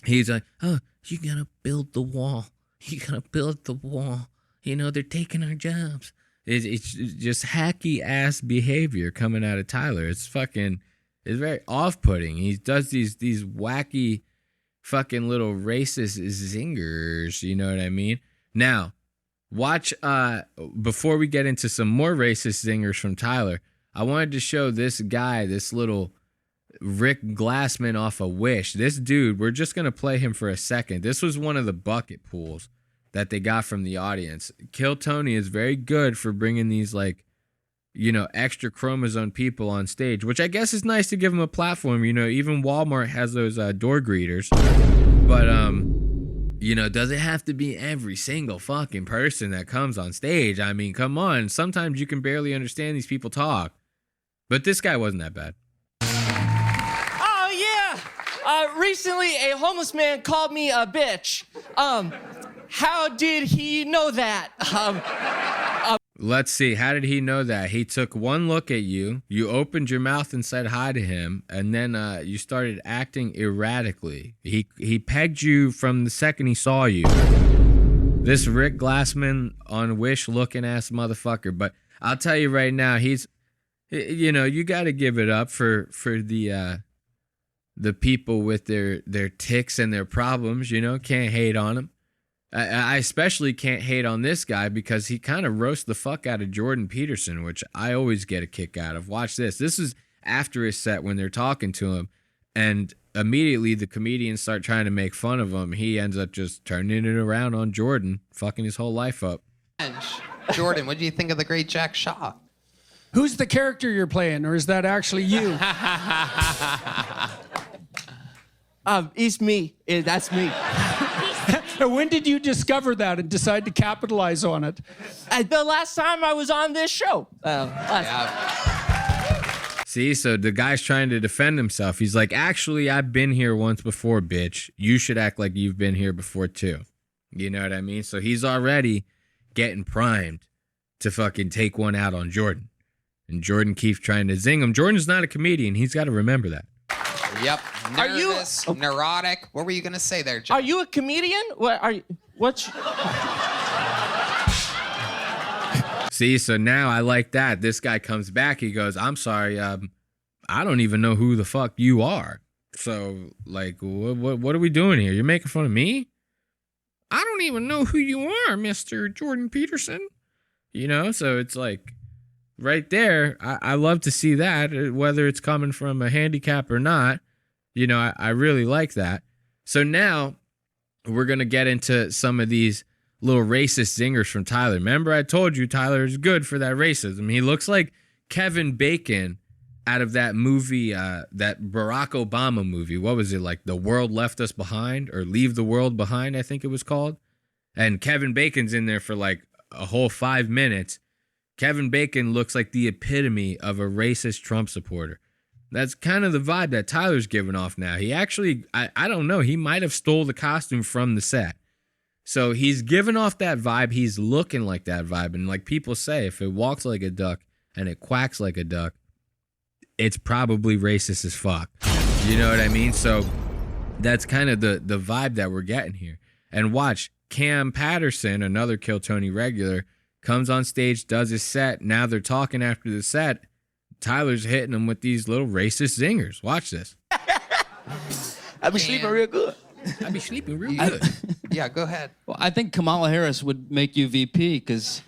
He's like, oh, you got to build the wall. You gotta build the wall. You know, they're taking our jobs. It's just hacky ass behavior coming out of Tyler. It's very off-putting. He does these wacky fucking little racist zingers. You know what I mean? Now, watch, before we get into some more racist zingers from Tyler, I wanted to show this guy, this little Rick Glassman off of Wish. This dude, we're just going to play him for a second. This was one of the bucket pools that they got from the audience. Kill Tony is very good for bringing these, like, you know, extra chromosome people on stage, which I guess is nice to give them a platform. You know, even Walmart has those door greeters. But, you know, does it have to be every single fucking person that comes on stage? I mean, come on. Sometimes you can barely understand these people talk. But this guy wasn't that bad. Recently, a homeless man called me a bitch. How did he know that? Let's see. How did he know that? He took one look at you. You opened your mouth and said hi to him, and then you started acting erratically. He pegged you from the second he saw you. This Rick Glassman on Wish looking ass motherfucker. But I'll tell you right now, he's, you know, you got to give it up for the people with their tics and their problems, you know, can't hate on them. I especially can't hate on this guy because he kind of roasts the fuck out of Jordan Peterson, which I always get a kick out of. Watch this. This is after his set when they're talking to him, and immediately the comedians start trying to make fun of him. He ends up just turning it around on Jordan, fucking his whole life up. Jordan, what do you think of the great Jack Shaw? Who's the character you're playing, or is that actually you? It's me. That's me. When did you discover that and decide to capitalize on it? The last time I was on this show. See, so the guy's trying to defend himself. He's like, actually, I've been here once before, bitch. You should act like you've been here before, too. You know what I mean? So he's already getting primed to fucking take one out on Jordan. And Jordan keeps trying to zing him. Jordan's not a comedian. He's got to remember that. Yep. Nervous, neurotic. What were you going to say there, John? Are you a comedian? What are you? What's? See, so now I like that. This guy comes back. He goes, I'm sorry. I don't even know who the fuck you are. So, like, what are we doing here? You're making fun of me? I don't even know who you are, Mr. Jordan Peterson. So it's like right there. I love to see that, whether it's coming from a handicap or not. I really like that. So now we're going to get into some of these little racist zingers from Tyler. Remember, I told you Tyler is good for that racism. He looks like Kevin Bacon out of that movie, that Barack Obama movie. What was it, like The World Left Us Behind, or Leave the World Behind, I think it was called. And Kevin Bacon's in there for like a whole 5 minutes. Kevin Bacon looks like the epitome of a racist Trump supporter. That's kind of the vibe that Tyler's giving off now. He actually, I don't know, he might have stole the costume from the set. So he's giving off that vibe. He's looking like that vibe. And like people say, if it walks like a duck and it quacks like a duck, it's probably racist as fuck. You know what I mean? So that's kind of the vibe that we're getting here. And watch, Cam Patterson, another Kill Tony regular, comes on stage, does his set. Now they're talking after the set. Tyler's hitting them with these little racist zingers. Watch this. I be sleeping real good. I be sleeping real good. Yeah, go ahead. Well, I think Kamala Harris would make you VP because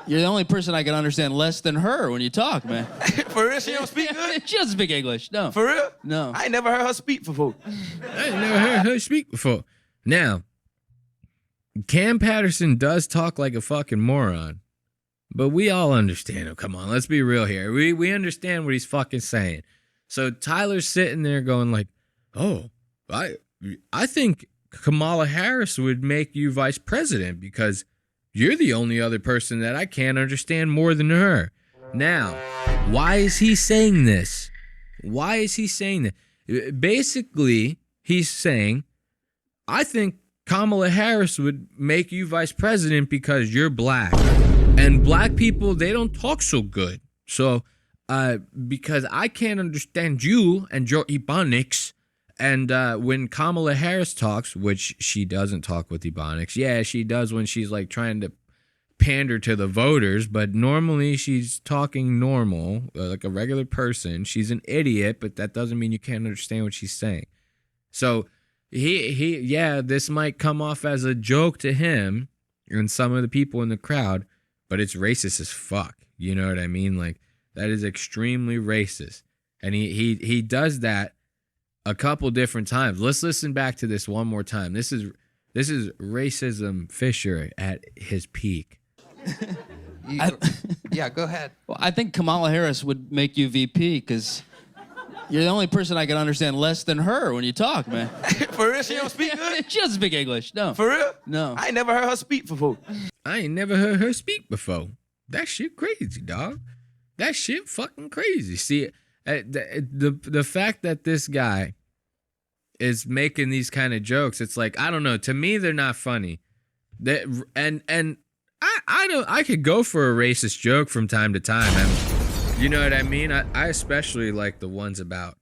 you're the only person I can understand less than her when you talk, man. For real? She don't speak good? She doesn't speak English, no. For real? No. I ain't never heard her speak before. I ain't never heard her speak before. Now, Cam Patterson does talk like a fucking moron, but we all understand him. Come on, let's be real here. We understand what he's fucking saying. So Tyler's sitting there going like, oh, I think Kamala Harris would make you vice president because you're the only other person that I can't understand more than her. Now, why is he saying this? Why is he saying that? Basically, he's saying, I think Kamala Harris would make you vice president because you're black. And black people, they don't talk so good. So, because I can't understand you and your Ebonics. And when Kamala Harris talks, which she doesn't talk with Ebonics. Yeah, she does when she's like trying to pander to the voters, but normally she's talking normal, like a regular person. She's an idiot, but that doesn't mean you can't understand what she's saying. So yeah, this might come off as a joke to him and some of the people in the crowd, but it's racist as fuck. You know what I mean? Like, that is extremely racist. And he does that a couple different times. Let's listen back to this one more time. This is racism Fishcer at his peak. Yeah, go ahead. Well, I think Kamala Harris would make you VP because you're the only person I can understand less than her when you talk, man. For real? She don't speak good? She doesn't speak English, no. For real? No. I ain't never heard her speak before. I ain't never heard her speak before. That shit crazy, dog. That shit fucking crazy. See, the fact that this guy is making these kind of jokes, it's like, I don't know. To me, they're not funny. I could go for a racist joke from time to time. You know what I mean? I especially like the ones about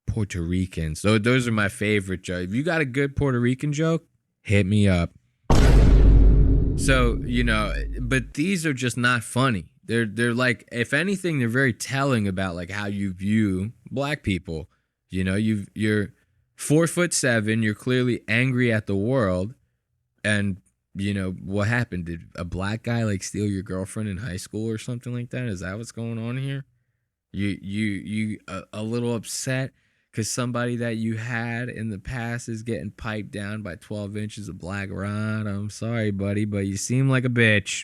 Puerto Ricans. So those are my favorite jokes. If you got a good Puerto Rican joke, hit me up. So, but these are just not funny. They're like, if anything, they're very telling about like how you view black people. You're 4'7", you're clearly angry at the world, and what happened? Did a black guy like steal your girlfriend in high school or something like that? Is that what's going on here? You a little upset because somebody that you had in the past is getting piped down by 12 inches of black rod. I'm sorry, buddy, but you seem like a bitch.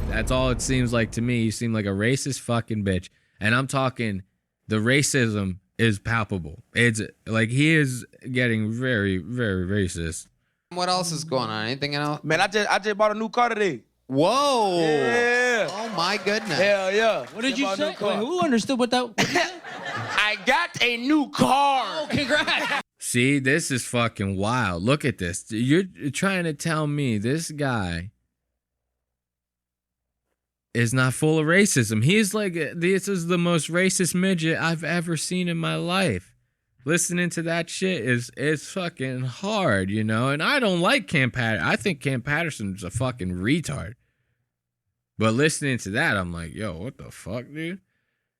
That's all it seems like to me. You seem like a racist fucking bitch. And I'm talking, the racism is palpable. It's like he is getting very, very racist. What else is going on? Anything else? Man, I just bought a new car today. Whoa. Yeah. Oh, my goodness. Hell yeah. What did you say? Wait, who understood what that was? I got a new car. Oh, congrats. See, this is fucking wild. Look at this. You're trying to tell me this guy is not full of racism. He's like, this is the most racist midget I've ever seen in my life. Listening to that shit is fucking hard, And I don't like Cam Patterson. I think Cam Patterson's a fucking retard. But listening to that, I'm like, yo, what the fuck, dude?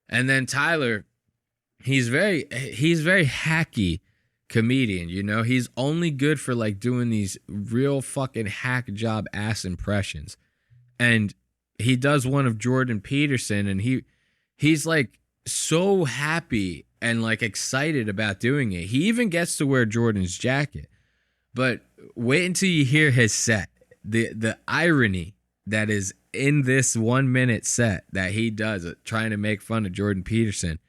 And then Tyler, he's very hacky comedian, you know? He's only good for like doing these real fucking hack job ass impressions. And he does one of Jordan Peterson, and he's like so happy and like excited about doing it. He even gets to wear Jordan's jacket. But wait until you hear his set. The irony that is in this 1 minute set that he does trying to make fun of Jordan Peterson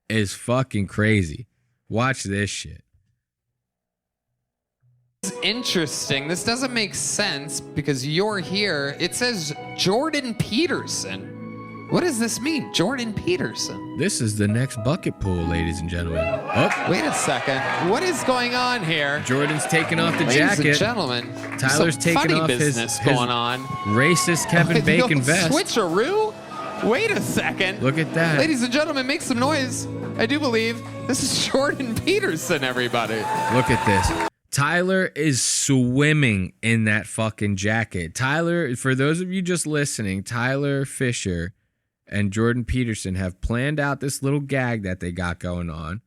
is fucking crazy. Watch this shit. It's interesting. This doesn't make sense because you're here. It says Jordan Peterson. What does this mean? Jordan Peterson. This is the next bucket pool, ladies and gentlemen. Oh, wait a second. What is going on here? Jordan's taking off the Ladies jacket. and gentlemen, Tyler's some taking funny off business his going on. Racist Kevin Bacon vest. Switcheroo? Wait a second. Look at that. Ladies and gentlemen, make some noise. I do believe this is Jordan Peterson, everybody. Look at this. Tyler is swimming in that fucking jacket. Tyler, for those of you just listening, Tyler Fishcer and Jordan Peterson have planned out this little gag that they got going on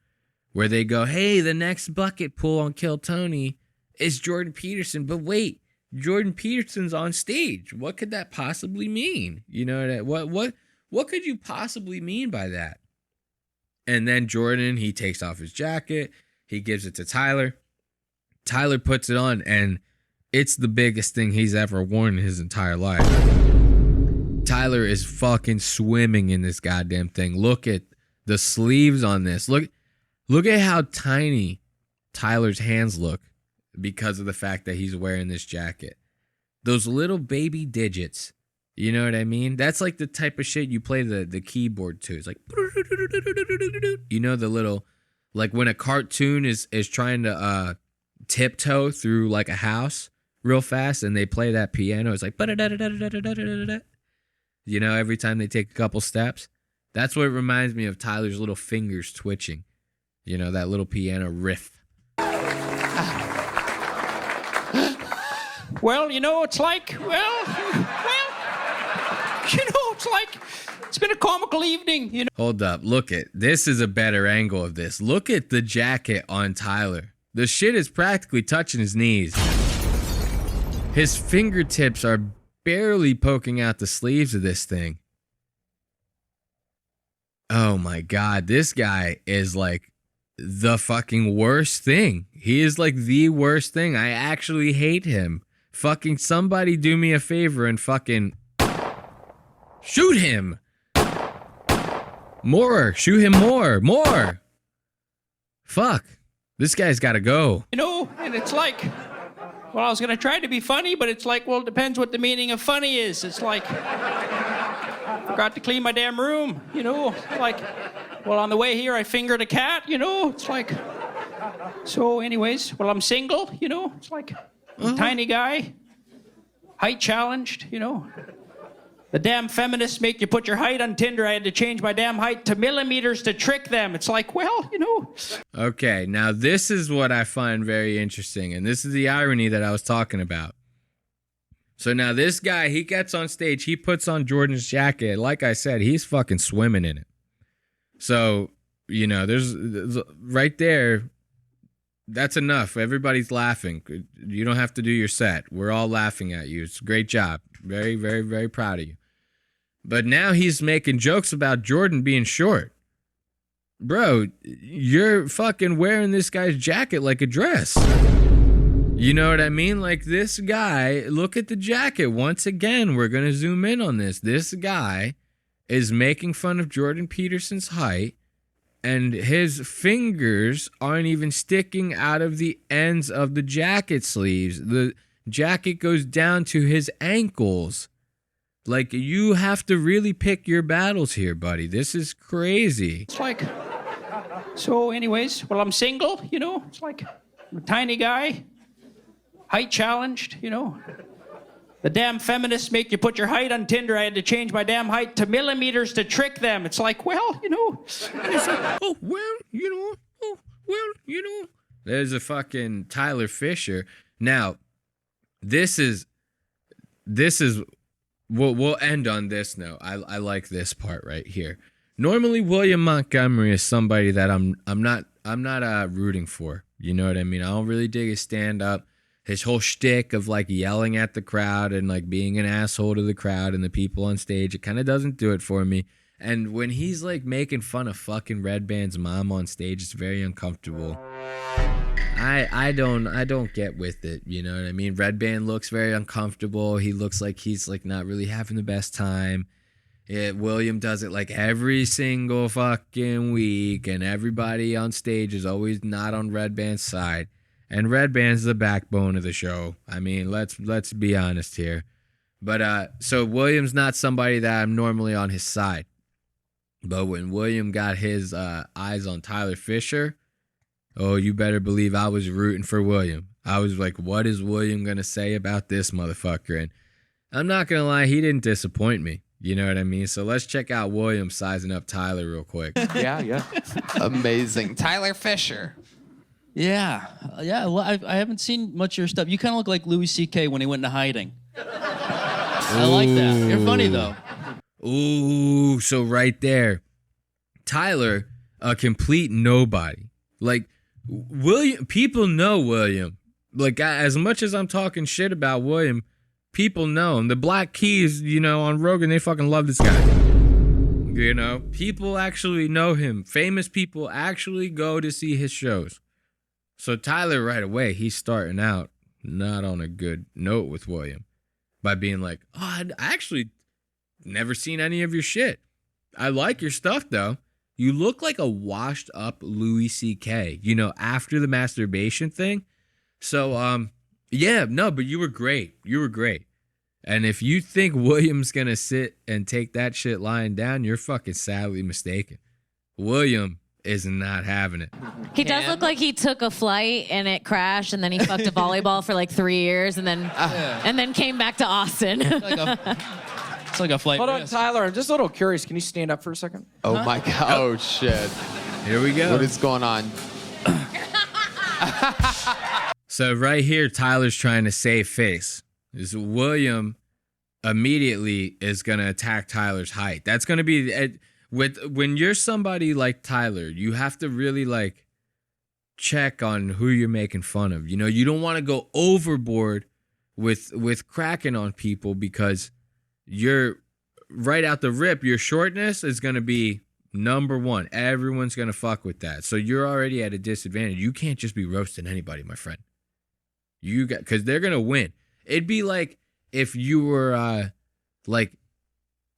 where they go, hey, the next bucket pool on Kill Tony is Jordan Peterson. But wait, Jordan Peterson's on stage. What could that possibly mean? You know, what could you possibly mean by that? And then Jordan, he takes off his jacket. He gives it to Tyler. Tyler puts it on, and it's the biggest thing he's ever worn in his entire life. Tyler is fucking swimming in this goddamn thing. Look at the sleeves on this. Look at how tiny Tyler's hands look because of the fact that he's wearing this jacket. Those little baby digits. You know what I mean? That's like the type of shit you play the keyboard to. It's like, you know, the little, like when a cartoon is trying to tiptoe through like a house real fast and they play that piano. It's like, you know, every time they take a couple steps. That's what it reminds me of, Tyler's little fingers twitching. You know, that little piano riff. Well, you know, it's like, you know, it's like, it's been a comical evening, you know. Hold up. This is a better angle of this. Look at the jacket on Tyler. The shit is practically touching his knees. His fingertips are barely poking out the sleeves of this thing. Oh my God. This guy is like the fucking worst thing. He is like the worst thing. I actually hate him. Fucking somebody do me a favor and fucking shoot him. More. Shoot him more. More. Fuck. This guy's got to go. You know, and it's like, well, I was going to try to be funny, but it's like, well, it depends what the meaning of funny is. It's like, forgot to clean my damn room, you know. Like, well, on the way here, I fingered a cat, you know. It's like, so anyways, well, I'm single, you know. It's like, I'm a tiny guy, height challenged, you know. The damn feminists make you put your height on Tinder. I had to change my damn height to millimeters to trick them. It's like, well, you know. Okay, now this is what I find very interesting, and this is the irony that I was talking about. So now this guy, he gets on stage, he puts on Jordan's jacket. Like I said, he's fucking swimming in it. So, you know, there's right there, that's enough. Everybody's laughing. You don't have to do your set. We're all laughing at you. It's a great job. Very, very, very proud of you. But now he's making jokes about Jordan being short. Bro, you're fucking wearing this guy's jacket like a dress. You know what I mean? Like this guy, look at the jacket. Once again, we're going to zoom in on this. This guy is making fun of Jordan Peterson's height, and his fingers aren't even sticking out of the ends of the jacket sleeves. The jacket goes down to his ankles. Like, you have to really pick your battles here, buddy. This is crazy. It's like, so anyways, well, I'm single, you know. It's like, I'm a tiny guy, height challenged, you know. The damn feminists make you put your height on Tinder. I had to change my damn height to millimeters to trick them. It's like, well, you know. And it's like, oh, well, you know. Oh, well, you know. There's a fucking Tyler Fishcer. Now, this is we'll end on this note. I like this part right here. Normally, William Montgomery is somebody that I'm not rooting for. You know what I mean? I don't really dig his stand-up. His whole shtick of like yelling at the crowd and like being an asshole to the crowd and the people on stage, it kind of doesn't do it for me. And when he's like making fun of fucking Red Band's mom on stage, it's very uncomfortable. I don't get with it, you know what I mean? Red Band looks very uncomfortable. He looks like he's like not really having the best time. William does it like every single fucking week, and everybody on stage is always not on Red Band's side. And Red Band's the backbone of the show. I mean, let's be honest here. But so William's not somebody that I'm normally on his side. But when William got his eyes on Tyler Fishcer, oh, you better believe I was rooting for William. I was like, what is William going to say about this motherfucker? And I'm not going to lie, he didn't disappoint me. You know what I mean? So let's check out William sizing up Tyler real quick. Yeah. Amazing. Tyler Fishcer. Yeah. Well, I haven't seen much of your stuff. You kind of look like Louis C.K. when he went into hiding. I like that. You're funny, though. Ooh, so right there. Tyler, a complete nobody. Like, William, people know William. Like, as much as I'm talking shit about William, people know him. The Black Keys, you know, on Rogan, they fucking love this guy. You know, people actually know him. Famous people actually go to see his shows. So Tyler, right away, he's starting out not on a good note with William by being like, oh, I actually never seen any of your shit. I like your stuff, though. You look like a washed up Louis C.K., you know, after the masturbation thing. So, yeah, no, but you were great. You were great. And if you think William's going to sit and take that shit lying down, you're fucking sadly mistaken. William is not having it. He does look like he took a flight and it crashed, and then he fucked a volleyball for like 3 years, and then came back to Austin. It's like a flight. Hold on, Tyler. I'm just a little curious. Can you stand up for a second? Oh my God. Oh shit. Here we go. What is going on? So right here, Tyler's trying to save face. William immediately is going to attack Tyler's height. That's going to be when you're somebody like Tyler, you have to really like check on who you're making fun of. You know, you don't want to go overboard with cracking on people, because you're right out the rip. Your shortness is going to be number one. Everyone's going to fuck with that. So you're already at a disadvantage. You can't just be roasting anybody, my friend. Because they're going to win. It'd be like if you were like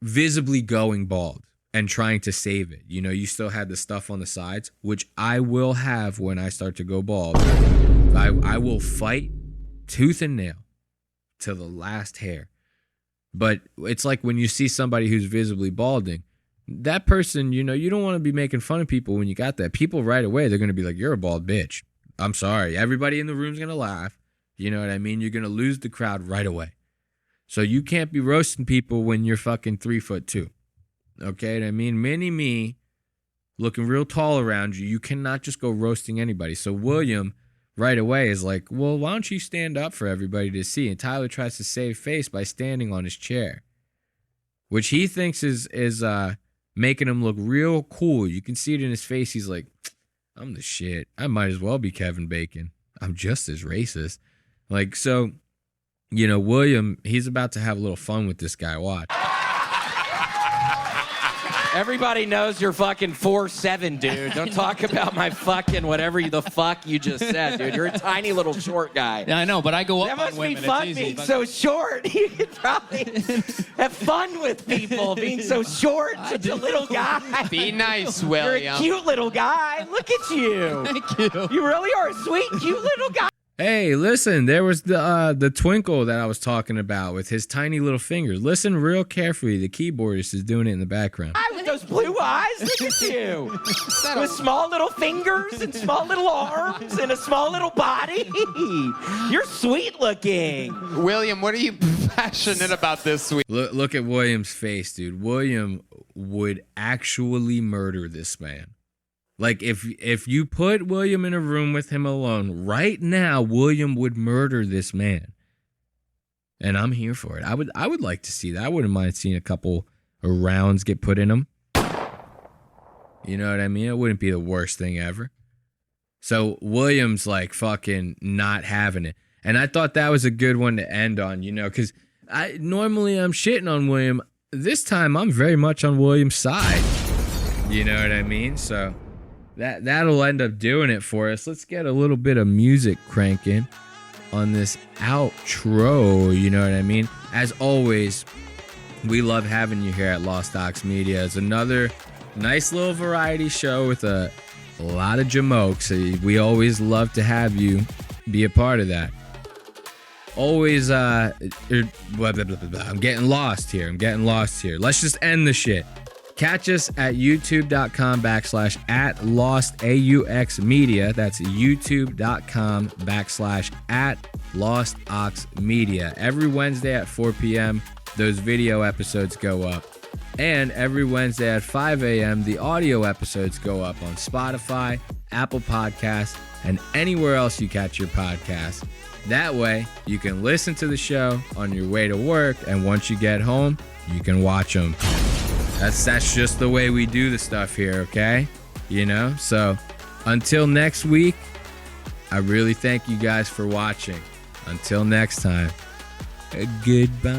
visibly going bald and trying to save it. You know, you still had the stuff on the sides, which I will have when I start to go bald. I will fight tooth and nail to the last hair. But it's like when you see somebody who's visibly balding, that person, you know, you don't want to be making fun of people when you got that. People right away, they're going to be like, you're a bald bitch. I'm sorry. Everybody in the room's going to laugh. You know what I mean? You're going to lose the crowd right away. So you can't be roasting people when you're fucking 3'2". Okay? I mean, mini me looking real tall around you. You cannot just go roasting anybody. So William right away is like, well, why don't you stand up for everybody to see? And Tyler tries to save face by standing on his chair, which he thinks is making him look real cool. You can see it in his face. He's like, I'm the shit. I might as well be Kevin Bacon. I'm just as racist. Like, so, you know, William, he's about to have a little fun with this guy. Watch. Everybody knows you're fucking 4'7", dude. Don't talk about my fucking whatever the fuck you just said, dude. You're a tiny little short guy. Yeah, I know, but I go up that must on women. Be fun it's being easy. so short. You could probably have fun with people being so short. Such a little guy. Be nice, William. You're a cute little guy. Look at you. Thank you. You really are a sweet, cute little guy. Hey, listen, there was the twinkle that I was talking about with his tiny little fingers. Listen real carefully. The keyboardist is doing it in the background. With those blue eyes, look at you. With small little fingers and small little arms and a small little body. You're sweet looking. William, what are you passionate about this week? Look at William's face, dude. William would actually murder this man. Like, if you put William in a room with him alone, right now, William would murder this man. And I'm here for it. I would like to see that. I wouldn't mind seeing a couple of rounds get put in him. You know what I mean? It wouldn't be the worst thing ever. So William's like fucking not having it. And I thought that was a good one to end on, you know, because normally I'm shitting on William. This time I'm very much on William's side. You know what I mean? So that'll end up doing it for us. Let's get a little bit of music cranking on this outro. You know what I mean? As always, we love having you here at Lost Aux Media. It's another nice little variety show with a lot of jamokes. We always love to have you be a part of that. Always, I'm getting lost here. Let's just end the shit. Catch us at youtube.com/@LostAUXmedia. That's youtube.com/@LostAuxMedia. Every Wednesday at 4 p.m., those video episodes go up. And every Wednesday at 5 a.m., the audio episodes go up on Spotify, Apple Podcasts, and anywhere else you catch your podcasts. That way, you can listen to the show on your way to work, and once you get home, you can watch them. That's just the way we do the stuff here, okay? You know? So, until next week, I really thank you guys for watching. Until next time, goodbye.